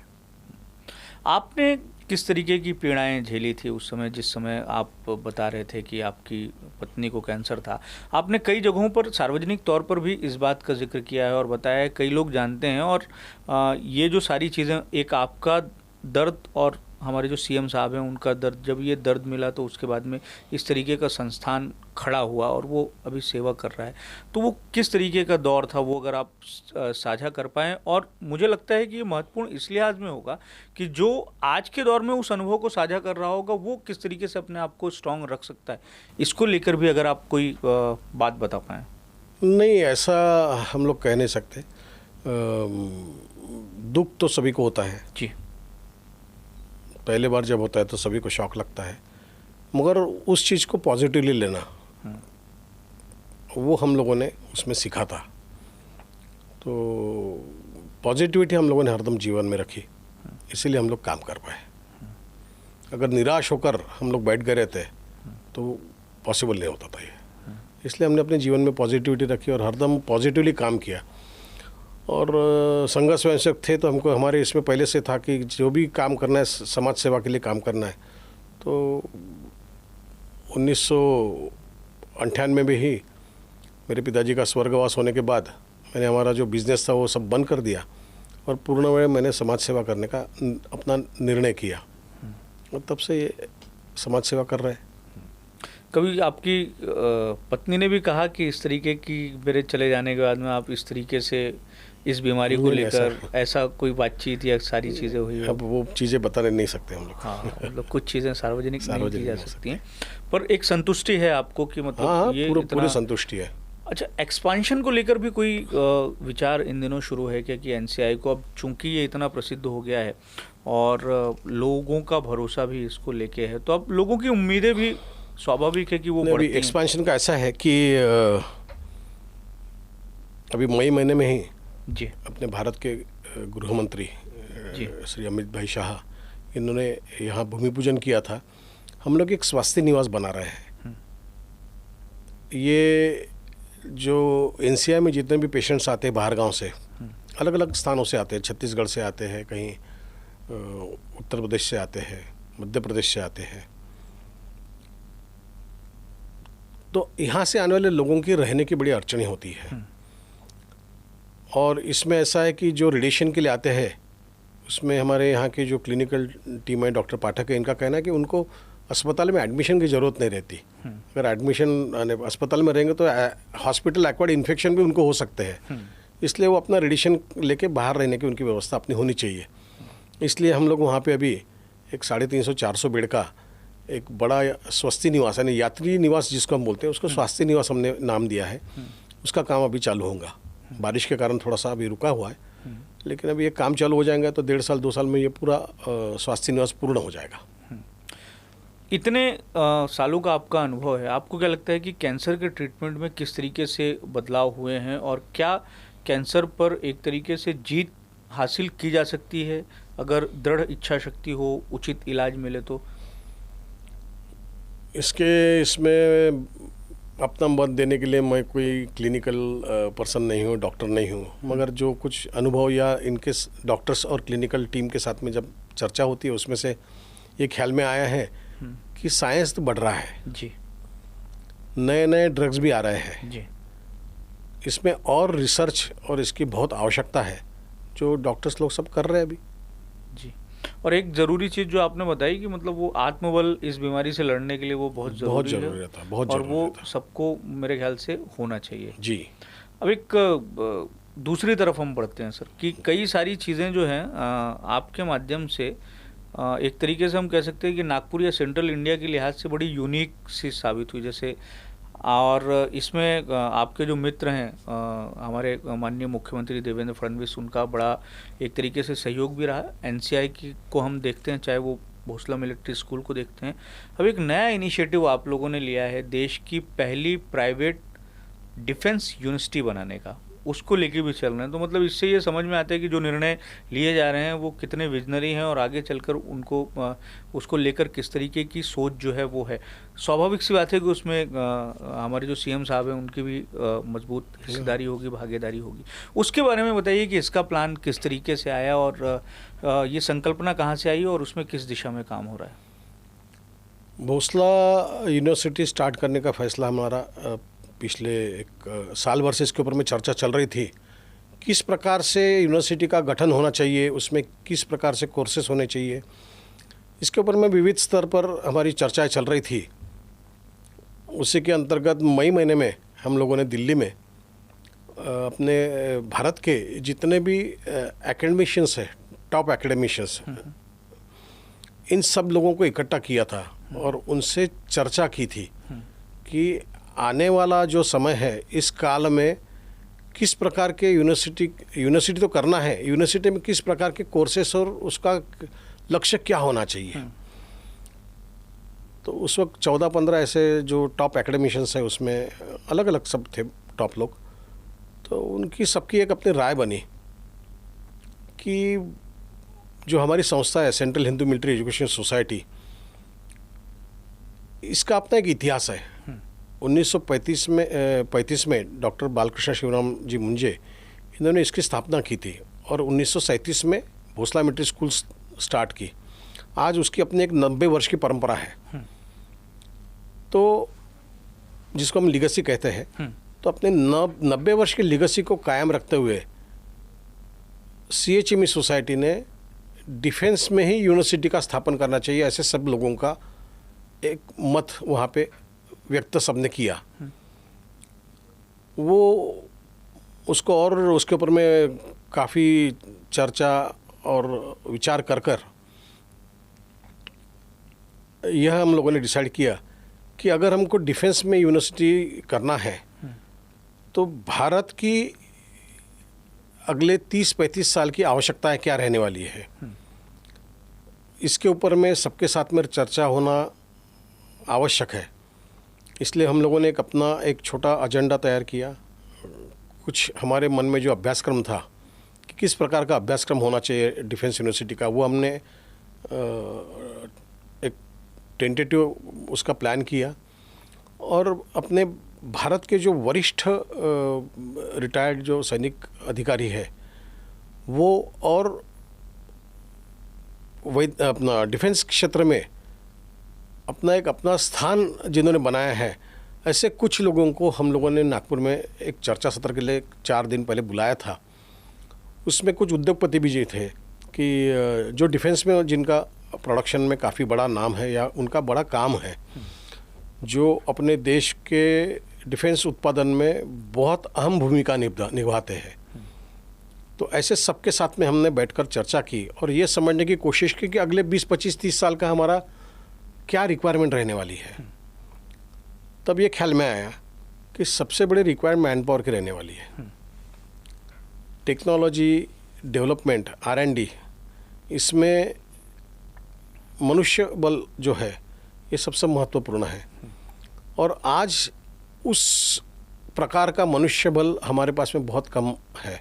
आपने किस तरीके की पीड़ाएं झेली थी उस समय, जिस समय आप बता रहे थे कि आपकी पत्नी को कैंसर था? आपने कई जगहों पर सार्वजनिक तौर पर भी इस बात का जिक्र किया है और बताया है, कई लोग जानते हैं। और ये जो सारी चीज़ें, एक आपका दर्द और हमारे जो सीएम साहब हैं उनका दर्द, जब ये दर्द मिला तो उसके बाद में इस तरीके का संस्थान खड़ा हुआ और वो अभी सेवा कर रहा है, तो वो किस तरीके का दौर था, वो अगर आप साझा कर पाएँ। और मुझे लगता है कि ये महत्वपूर्ण इस लिहाज में होगा कि जो आज के दौर में उस अनुभव को साझा कर रहा होगा वो किस तरीके से अपने आप को स्ट्रॉन्ग रख सकता है, इसको लेकर भी अगर आप कोई बात बता पाएँ। नहीं, ऐसा हम लोग कह नहीं सकते। दुख तो सभी को होता है जी। पहले बार जब होता है तो सभी को शॉक लगता है, मगर उस चीज़ को पॉजिटिवली लेना वो हम लोगों ने उसमें सीखा था। तो पॉजिटिविटी हम लोगों ने हरदम जीवन में रखी, इसीलिए हम लोग काम कर पाए। अगर निराश होकर हम लोग बैठ गए रहते तो पॉसिबल नहीं होता था ये। इसलिए हमने अपने जीवन में पॉजिटिविटी रखी और हरदम पॉजिटिवली काम किया। और संघ स्वयंसेवक थे तो हमको हमारे इसमें पहले से था कि जो भी काम करना है समाज सेवा के लिए काम करना है। तो 1998 में ही मेरे पिताजी का स्वर्गवास होने के बाद मैंने हमारा जो बिज़नेस था वो सब बंद कर दिया और पूर्ण मैंने समाज सेवा करने का अपना निर्णय किया और तब से ये समाज सेवा कर रहे हैं। कभी आपकी पत्नी ने भी कहा कि इस तरीके की, मेरे चले जाने के बाद में आप इस तरीके से इस बीमारी को लेकर ऐसा कोई बातचीत या सारी चीज़ें हुई? अब वो चीज़ें बता नहीं सकते हम लोग। हाँ, मतलब कुछ चीज़ें सार्वजनिक नहीं की जा सकती हैं, पर एक संतुष्टि है आपको कि मतलब हाँ, ये पूरी संतुष्टि है। अच्छा, एक्सपांशन को लेकर भी कोई विचार इन दिनों शुरू है क्या कि एनसीआई को, अब चूंकि ये इतना प्रसिद्ध हो गया है और लोगों का भरोसा भी इसको लेके है, तो अब लोगों की उम्मीदें भी स्वाभाविक है कि वो बढ़ती हैं। एक्सपांशन का ऐसा है कि अभी मई महीने में ही जी अपने भारत के गृह मंत्री श्री अमित भाई शाह, इन्होंने यहाँ भूमि पूजन किया था। हम लोग एक स्वास्थ्य निवास बना रहे हैं। ये जो एनसीआई में जितने भी पेशेंट्स आते हैं बाहर गांव से, अलग अलग स्थानों से आते हैं, छत्तीसगढ़ से आते हैं, कहीं उत्तर प्रदेश से आते हैं, मध्य प्रदेश से आते हैं, तो यहाँ से आने वाले लोगों की रहने की बड़ी अड़चनी होती है। और इसमें ऐसा है कि जो रेडिएशन के लिए आते हैं उसमें हमारे यहाँ की जो क्लिनिकल टीम है, डॉक्टर पाठक है, इनका कहना है कि उनको अस्पताल में एडमिशन की ज़रूरत नहीं रहती। अगर एडमिशन अस्पताल में रहेंगे तो हॉस्पिटल एक्वायर्ड इन्फेक्शन भी उनको हो सकते हैं, इसलिए वो अपना रेडिएशन लेके बाहर रहने की उनकी व्यवस्था अपनी होनी चाहिए। इसलिए हम लोग वहाँ पे अभी एक 350-400 बेड का एक बड़ा स्वास्थ्य निवास, यानी यात्री निवास जिसको हम बोलते हैं, उसको स्वास्थ्य निवास हमने नाम दिया है। उसका काम अभी चालू होगा। बारिश के कारण थोड़ा सा अभी रुका हुआ है, लेकिन अभी ये काम चालू हो जाएगा तो 1.5 साल 2 साल में ये पूरा स्वास्थ्य निवास पूर्ण हो जाएगा। इतने सालों का आपका अनुभव है, आपको क्या लगता है कि कैंसर के ट्रीटमेंट में किस तरीके से बदलाव हुए हैं और क्या कैंसर पर एक तरीके से जीत हासिल की जा सकती है अगर दृढ़ इच्छा शक्ति हो, उचित इलाज मिले तो? इसमें अपना मत देने के लिए मैं कोई क्लिनिकल पर्सन नहीं हूँ, डॉक्टर नहीं हूँ, मगर जो कुछ अनुभव या इनके डॉक्टर्स और क्लिनिकल टीम के साथ में जब चर्चा होती है उसमें से ये ख्याल में आया है कि साइंस तो बढ़ रहा है जी, नए नए ड्रग्स भी आ रहे हैं जी, इसमें और रिसर्च और इसकी बहुत आवश्यकता है जो डॉक्टर्स लोग सब कर रहे हैं अभी जी। और एक ज़रूरी चीज़ जो आपने बताई कि मतलब वो आत्मबल इस बीमारी से लड़ने के लिए वो बहुत ज़रूरी रहता है, बहुत और ज़रूरी वो रहता है। सबको मेरे ख्याल से होना चाहिए जी। अब एक दूसरी तरफ हम बढ़ते हैं सर कि कई सारी चीज़ें जो हैं आपके माध्यम से एक तरीके से हम कह सकते हैं कि नागपुर या सेंट्रल इंडिया के लिहाज से बड़ी यूनिक सी साबित हुई। जैसे और इसमें आपके जो मित्र हैं हमारे माननीय मुख्यमंत्री देवेंद्र फडणवीस, उनका बड़ा एक तरीके से सहयोग भी रहा। एनसीआई की को हम देखते हैं, चाहे वो भोसला मिलिट्री स्कूल को देखते हैं। अब एक नया इनिशिएटिव आप लोगों ने लिया है देश की पहली प्राइवेट डिफेंस यूनिवर्सिटी बनाने का, उसको लेके भी चल रहे हैं। तो मतलब इससे ये समझ में आता है कि जो निर्णय लिए जा रहे हैं वो कितने विजनरी हैं और आगे चलकर उनको उसको लेकर किस तरीके की सोच जो है वो है। स्वाभाविक सी बात है कि उसमें हमारे जो सीएम साहब हैं उनकी भी मजबूत हिस्सेदारी होगी, भागीदारी होगी। उसके बारे में बताइए कि इसका प्लान किस तरीके से आया और ये संकल्पना कहाँ से आई और उसमें किस दिशा में काम हो रहा है। भोसला यूनिवर्सिटी स्टार्ट करने का फैसला हमारा पिछले एक साल भर से इसके ऊपर में चर्चा चल रही थी। किस प्रकार से यूनिवर्सिटी का गठन होना चाहिए, उसमें किस प्रकार से कोर्सेस होने चाहिए, इसके ऊपर में विविध स्तर पर हमारी चर्चाएं चल रही थी। उसी के अंतर्गत मई महीने में हम लोगों ने दिल्ली में अपने भारत के जितने भी एकेडमिशियंस हैं, टॉप एकेडमिशियंस, इन सब लोगों को इकट्ठा किया था और उनसे चर्चा की थी कि आने वाला जो समय है इस काल में किस प्रकार के यूनिवर्सिटी तो करना है, यूनिवर्सिटी में किस प्रकार के कोर्सेस और उसका लक्ष्य क्या होना चाहिए। तो उस वक्त 14-15 ऐसे जो टॉप एकेडमिशियंस हैं उसमें अलग अलग सब थे टॉप लोग। तो उनकी सबकी एक अपनी राय बनी कि जो हमारी संस्था है central Hindu military education society, इसका अपना एक इतिहास है। 1935 में डॉक्टर बालकृष्ण शिवराम जी मुंजे, इन्होंने इसकी स्थापना की थी और 1937 में भोसला मिलिट्री स्कूल स्टार्ट की। आज उसकी अपनी एक 90 वर्ष की परंपरा है, तो जिसको हम लीगेसी कहते हैं। तो अपने 90 वर्ष की लीगेसी को कायम रखते हुए CHME सोसाइटी ने डिफेंस में ही यूनिवर्सिटी का स्थापन करना चाहिए, ऐसे सब लोगों का एक मत वहाँ पे व्यक्त सबने किया। वो उसको और उसके ऊपर में काफ़ी चर्चा और विचार कर यह हम लोगों ने डिसाइड किया कि अगर हमको डिफेंस में यूनिवर्सिटी करना है तो भारत की अगले 30-35 साल की आवश्यकताएं क्या रहने वाली है, इसके ऊपर में सबके साथ में चर्चा होना आवश्यक है। इसलिए हम लोगों ने एक छोटा एजेंडा तैयार किया। कुछ हमारे मन में जो अभ्यासक्रम था कि किस प्रकार का अभ्यासक्रम होना चाहिए डिफेंस यूनिवर्सिटी का, वो हमने एक टेंटेटिव उसका प्लान किया और अपने भारत के जो वरिष्ठ रिटायर्ड जो सैनिक अधिकारी है वो और अपना डिफेंस क्षेत्र में अपना स्थान जिन्होंने बनाया है, ऐसे कुछ लोगों को हम लोगों ने नागपुर में एक चर्चा सत्र के लिए 4 दिन पहले बुलाया था। उसमें कुछ उद्योगपति भी जी थे कि जो डिफेंस में जिनका प्रोडक्शन में काफ़ी बड़ा नाम है या उनका बड़ा काम है, जो अपने देश के डिफेंस उत्पादन में बहुत अहम भूमिका निभाते हैं। तो ऐसे सबके साथ में हमने बैठकर चर्चा की और ये समझने की कोशिश की कि अगले 20, 25, 30 साल का हमारा क्या रिक्वायरमेंट रहने वाली है। तब ये ख्याल में आया कि सबसे बड़ी रिक्वायरमेंट मैन पावर की रहने वाली है। टेक्नोलॉजी डेवलपमेंट, R&D, इसमें मनुष्य बल जो है ये सबसे महत्वपूर्ण है और आज उस प्रकार का मनुष्य बल हमारे पास में बहुत कम है।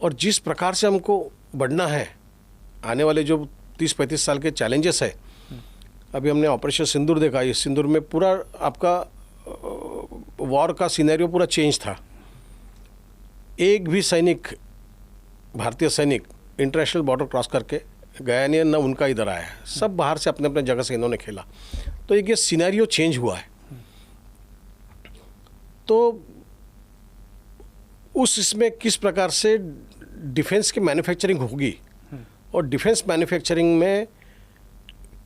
और जिस प्रकार से हमको बढ़ना है, आने वाले जो 30-35 साल के चैलेंजेस है, अभी हमने ऑपरेशन सिंदूर देखा। इस सिंदूर में पूरा आपका वॉर का सिनेरियो पूरा चेंज था। एक भी सैनिक, भारतीय सैनिक इंटरनेशनल बॉर्डर क्रॉस करके गया नहीं, न उनका इधर आया है, सब बाहर से अपने अपने जगह से इन्होंने खेला। तो एक ये सिनेरियो चेंज हुआ है। तो इसमें किस प्रकार से डिफेंस की मैन्युफैक्चरिंग होगी और डिफेंस मैन्युफैक्चरिंग में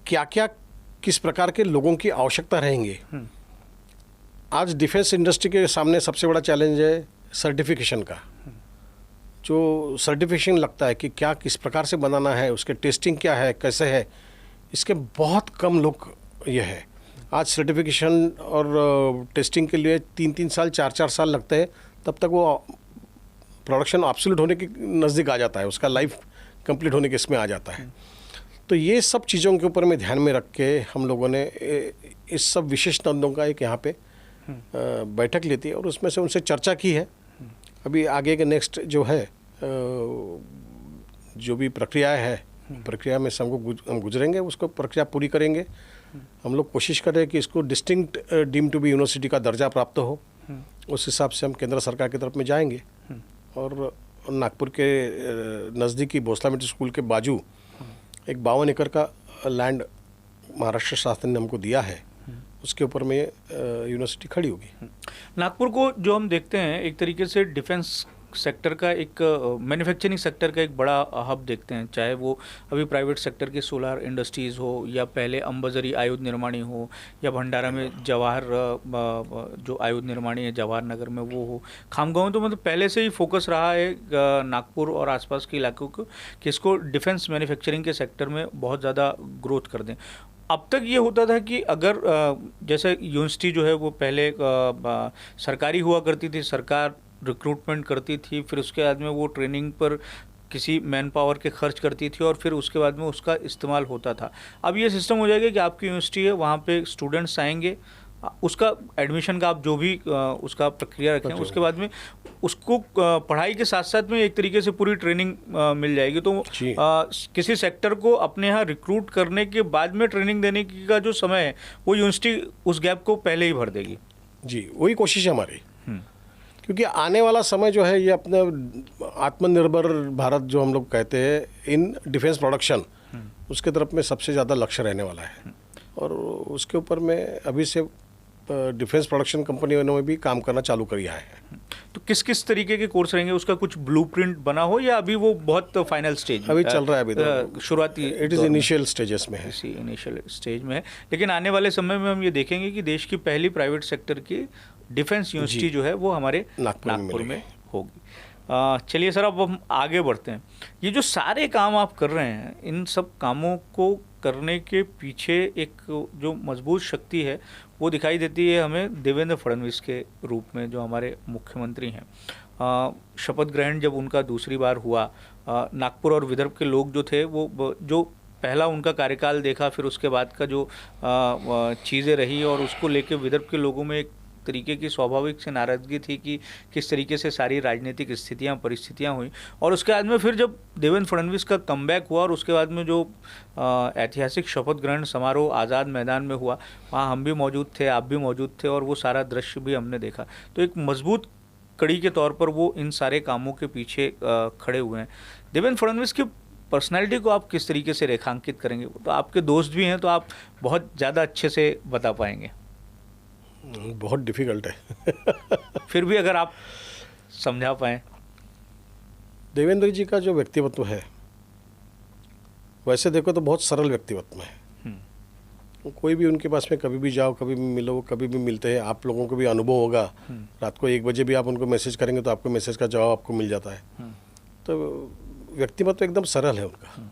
क्या क्या किस प्रकार के लोगों की आवश्यकता रहेंगे। आज डिफेंस इंडस्ट्री के सामने सबसे बड़ा चैलेंज है सर्टिफिकेशन का। जो सर्टिफिकेशन लगता है कि क्या किस प्रकार से बनाना है, उसके टेस्टिंग क्या है, कैसे है, इसके बहुत कम लोग ये है। आज सर्टिफिकेशन और टेस्टिंग के लिए 3-3 साल 4-4 साल लगते हैं, तब तक वो प्रोडक्शन एब्सोल्यूट होने के नज़दीक आ जाता है, उसका लाइफ कंप्लीट होने के इसमें आ जाता है। तो ये सब चीज़ों के ऊपर में ध्यान में रख के हम लोगों ने इस सब विशेषज्ञों का एक यहाँ पे बैठक ली थी और उसमें से उनसे चर्चा की है। अभी आगे के नेक्स्ट जो है जो भी प्रक्रिया है, प्रक्रिया में से हम गुजरेंगे, उसको प्रक्रिया पूरी करेंगे। हम लोग कोशिश कर रहे हैं कि इसको distinct deem to be university का दर्जा प्राप्त हो। उस हिसाब से हम केंद्र सरकार की तरफ में जाएंगे और नागपुर के नज़दीकी भोसला मिडिल स्कूल के बाजू एक 52 एकड़ का लैंड महाराष्ट्र शासन ने हमको दिया है, उसके ऊपर में यूनिवर्सिटी खड़ी होगी। नागपुर को जो हम देखते हैं एक तरीके से डिफेंस सेक्टर का, एक मैन्युफैक्चरिंग सेक्टर का एक बड़ा हब देखते हैं, चाहे वो अभी प्राइवेट सेक्टर के सोलार इंडस्ट्रीज़ हो या पहले अंबाझरी आयुध निर्माणी हो या भंडारा में जवाहर जो आयुध निर्माणी है जवाहर नगर में वो हो, खामगांव में तो मतलब पहले से ही फोकस रहा है नागपुर और आसपास के इलाकों को कि इसको डिफेंस मैन्युफैक्चरिंग के सेक्टर में बहुत ज़्यादा ग्रोथ कर दें। अब तक ये होता था कि अगर जैसे यूनिवर्सिटी जो है वो पहले सरकारी हुआ करती थी, सरकार रिक्रूटमेंट करती थी, फिर उसके बाद में वो ट्रेनिंग पर किसी मैन पावर के खर्च करती थी और फिर उसके बाद में उसका इस्तेमाल होता था। अब ये सिस्टम हो जाएगा कि आपकी यूनिवर्सिटी है, वहाँ पे स्टूडेंट्स आएंगे, उसका एडमिशन का आप जो भी उसका प्रक्रिया रखें, उसके बाद में उसको पढ़ाई के साथ साथ में एक तरीके से पूरी ट्रेनिंग मिल जाएगी। तो किसी सेक्टर को अपने यहाँ रिक्रूट करने के बाद में ट्रेनिंग देने की का जो समय है वो यूनिवर्सिटी उस गैप को पहले ही भर देगी। जी, वही कोशिश है हमारी, क्योंकि आने वाला समय जो है ये अपने आत्मनिर्भर भारत जो हम लोग कहते हैं इन डिफेंस प्रोडक्शन, उसके तरफ में सबसे ज़्यादा लक्ष्य रहने वाला है और उसके ऊपर में अभी से डिफेंस प्रोडक्शन कंपनियों ने भी काम करना चालू किया है। तो किस किस तरीके के कोर्स रहेंगे, उसका कुछ ब्लूप्रिंट बना हो या अभी वो बहुत फाइनल स्टेज अभी चल रहा है, अभी तो शुरुआती इट इज़ इनिशियल स्टेजेस में है, इसी इनिशियल स्टेज में है, लेकिन आने वाले समय में हम ये देखेंगे कि देश की पहली प्राइवेट सेक्टर की डिफेंस यूनिवर्सिटी जो है वो हमारे नागपुर में होगी। चलिए सर, अब हम आगे बढ़ते हैं। ये जो सारे काम आप कर रहे हैं, इन सब कामों को करने के पीछे एक जो मजबूत शक्ति है वो दिखाई देती है हमें देवेंद्र फडणवीस के रूप में, जो हमारे मुख्यमंत्री हैं। शपथ ग्रहण जब उनका दूसरी बार हुआ, नागपुर और विदर्भ के लोग जो थे वो जो पहला उनका कार्यकाल देखा, फिर उसके बाद का जो चीज़ें रही और उसको लेके विदर्भ के लोगों में एक तरीके की स्वाभाविक से नाराज़गी थी कि किस तरीके से सारी राजनीतिक स्थितियां परिस्थितियां हुई। और उसके बाद में फिर जब देवेंद्र फडणवीस का कमबैक हुआ और उसके बाद में जो ऐतिहासिक शपथ ग्रहण समारोह आज़ाद मैदान में हुआ, वहाँ हम भी मौजूद थे, आप भी मौजूद थे और वो सारा दृश्य भी हमने देखा। तो एक मजबूत कड़ी के तौर पर वो इन सारे कामों के पीछे खड़े हुए हैं। देवेंद्र फडणवीस की पर्सनैलिटी को आप किस तरीके से रेखांकित करेंगे? तो आपके दोस्त भी हैं तो आप बहुत ज़्यादा अच्छे से बता पाएंगे। बहुत डिफ़िकल्ट है फिर भी अगर आप समझा पाएँ। देवेंद्र जी का जो व्यक्तित्व है, वैसे देखो तो बहुत सरल व्यक्तित्व है। कोई भी उनके पास में कभी भी जाओ, कभी भी मिलो, कभी भी मिलते हैं। आप लोगों को भी अनुभव होगा, रात को 1 बजे भी आप उनको मैसेज करेंगे तो आपको मैसेज का जवाब आपको मिल जाता है। तो व्यक्तित्व एकदम सरल है उनका।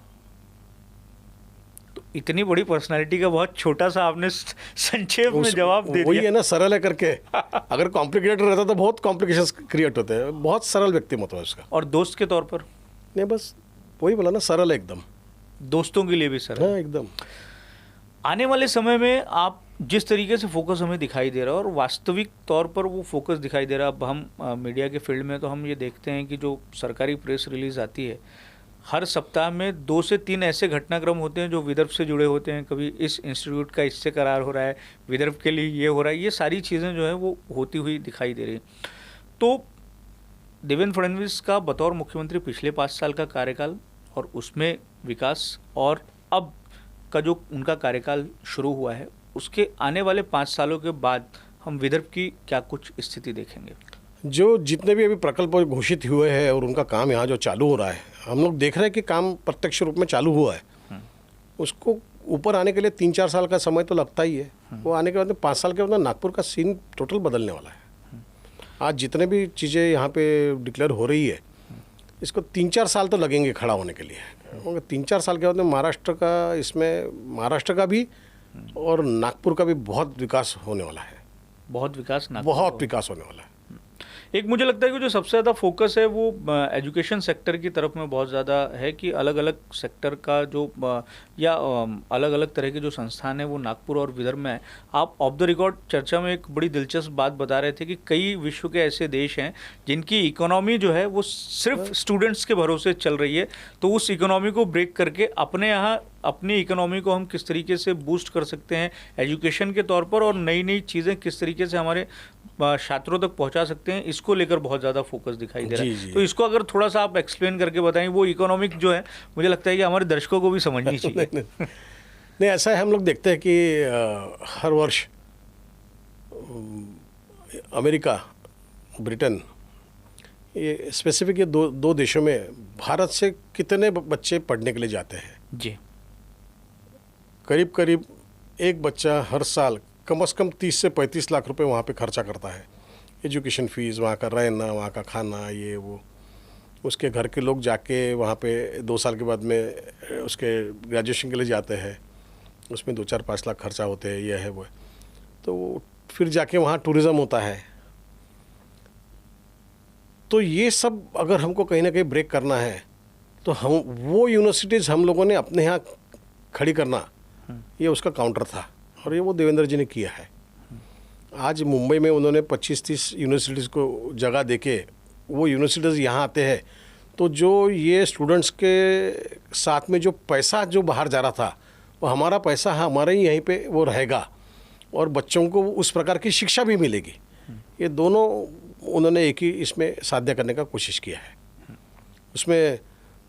तो इतनी बड़ी पर्सनालिटी का बहुत छोटा सा आपने संक्षेप में जवाब दे दिया। वही है ना, सरल है करके। अगर कॉम्प्लिकेटेड रहता तो बहुत कॉम्प्लिकेशंस क्रिएट होते हैं। बहुत सरल व्यक्तित्व है उसका। और दोस्त के तौर पर? नहीं, बस वही बोला ना, सरल है एकदम। दोस्तों के लिए भी सरल? हाँ, एकदम। आने वाले समय में आप जिस तरीके से फोकस हमें दिखाई दे रहा है और वास्तविक तौर पर वो फोकस दिखाई दे रहा है, अब हम मीडिया के फील्ड में तो हम ये देखते हैं कि जो सरकारी प्रेस रिलीज़ आती है, हर सप्ताह में 2 से 3 ऐसे घटनाक्रम होते हैं जो विदर्भ से जुड़े होते हैं। कभी इस इंस्टीट्यूट का इससे करार हो रहा है, विदर्भ के लिए ये हो रहा है, ये सारी चीज़ें जो है वो होती हुई दिखाई दे रही। तो देवेंद्र फडणवीस का बतौर मुख्यमंत्री पिछले 5 साल का कार्यकाल और उसमें विकास, और अब का जो उनका कार्यकाल शुरू हुआ है, उसके आने वाले 5 सालों के बाद हम विदर्भ की क्या कुछ स्थिति देखेंगे? जो जितने भी अभी प्रकल्प घोषित हुए हैं और उनका काम यहाँ जो चालू हो रहा है, हम लोग देख रहे हैं कि काम प्रत्यक्ष रूप में चालू हुआ है। उसको ऊपर आने के लिए 3-4 साल का समय तो लगता ही है। वो आने के बाद में 5 साल के बाद नागपुर का सीन टोटल बदलने वाला है। आज जितने भी चीज़ें यहाँ पे डिक्लेयर हो रही है, इसको 3-4 साल तो लगेंगे खड़ा होने के लिए। 3-4 साल के बाद में महाराष्ट्र का भी और नागपुर का भी बहुत विकास होने वाला है, बहुत विकास नागपुर बहुत विकास होने वाला है। एक मुझे लगता है कि जो सबसे ज़्यादा फोकस है वो एजुकेशन सेक्टर की तरफ में बहुत ज़्यादा है कि अलग अलग सेक्टर का जो या अलग अलग तरह के जो संस्थान है वो नागपुर और विदर्भ में है। आप ऑफ द रिकॉर्ड चर्चा में एक बड़ी दिलचस्प बात बता रहे थे कि कई विश्व के ऐसे देश हैं जिनकी इकोनॉमी जो है वो सिर्फ स्टूडेंट्स के भरोसे चल रही है, तो उस इकोनॉमी को ब्रेक करके अपने यहाँ अपनी इकोनॉमी को हम किस तरीके से बूस्ट कर सकते हैं एजुकेशन के तौर पर, और नई नई चीज़ें किस तरीके से हमारे छात्रों तक पहुंचा सकते हैं, इसको लेकर बहुत ज़्यादा फोकस दिखाई दे रहा है। तो इसको अगर थोड़ा सा आप एक्सप्लेन करके बताएं, वो इकोनॉमिक जो है मुझे लगता है कि हमारे दर्शकों को भी समझनी चाहिए। नहीं, ऐसा है, हम लोग देखते हैं कि हर वर्ष अमेरिका, ब्रिटेन, ये स्पेसिफिक ये दो देशों में भारत से कितने बच्चे पढ़ने के लिए जाते हैं जी। करीब करीब एक बच्चा हर साल कम से कम 30 से 35 लाख रुपए वहाँ पे खर्चा करता है। एजुकेशन फ़ीस, वहाँ का रहना, वहाँ का खाना, ये वो। उसके घर के लोग जाके वहाँ पे 2 साल के बाद में उसके ग्रेजुएशन के लिए जाते हैं, उसमें 2-4-5 लाख खर्चा होते हैं, ये है वो है। तो फिर जाके वहाँ टूरिज़्म होता है। तो ये सब अगर हमको कहीं ना कहीं ब्रेक करना है तो हम वो यूनिवर्सिटीज़ हम लोगों ने अपने यहाँ खड़ी करना, ये उसका काउंटर था, और ये वो देवेंद्र जी ने किया है। आज मुंबई में उन्होंने 25-30 यूनिवर्सिटीज़ को जगह देके वो यूनिवर्सिटीज़ यहाँ आते हैं, तो जो ये स्टूडेंट्स के साथ में जो पैसा जो बाहर जा रहा था, वो हमारा पैसा हमारे ही यहीं पे वो रहेगा, और बच्चों को उस प्रकार की शिक्षा भी मिलेगी। ये दोनों उन्होंने एक ही इसमें साध्य करने का कोशिश किया है। उसमें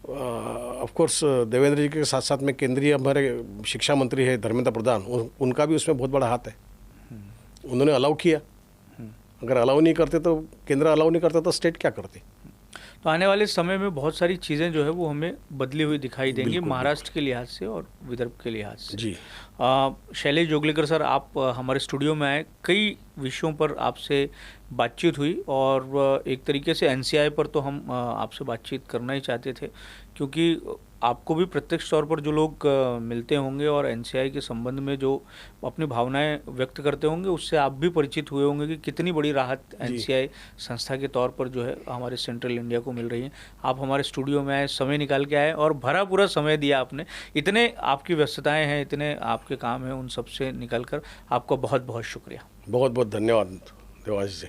ऑफ कोर्स देवेंद्र जी के साथ साथ में केंद्रीय हमारे शिक्षा मंत्री है धर्मेंद्र प्रधान, उनका भी उसमें बहुत बड़ा हाथ है। उन्होंने अलाउ किया। अगर अलाउ नहीं करते तो, केंद्र अलाउ नहीं करता तो स्टेट क्या करती। तो आने वाले समय में बहुत सारी चीज़ें जो है वो हमें बदली हुई दिखाई देंगी, महाराष्ट्र के लिहाज से और विदर्भ के लिहाज से। जी। शैलेश जोगलेकर सर, आप हमारे स्टूडियो में आए, कई विषयों पर आपसे बातचीत हुई, और एक तरीके से एनसीआई पर तो हम आपसे बातचीत करना ही चाहते थे, क्योंकि आपको भी प्रत्यक्ष तौर पर जो लोग मिलते होंगे और एनसीआई के संबंध में जो अपनी भावनाएं व्यक्त करते होंगे, उससे आप भी परिचित हुए होंगे कि कितनी बड़ी राहत एनसीआई संस्था के तौर पर जो है हमारे सेंट्रल इंडिया को मिल रही है। आप हमारे स्टूडियो में आए, समय निकाल के आए और भरा पूरा समय दिया आपने। इतने आपकी व्यस्तताएं हैं, इतने आपके काम हैं, उन सब से निकल कर आपका बहुत बहुत शुक्रिया। बहुत बहुत धन्यवाद देवाशीष जी।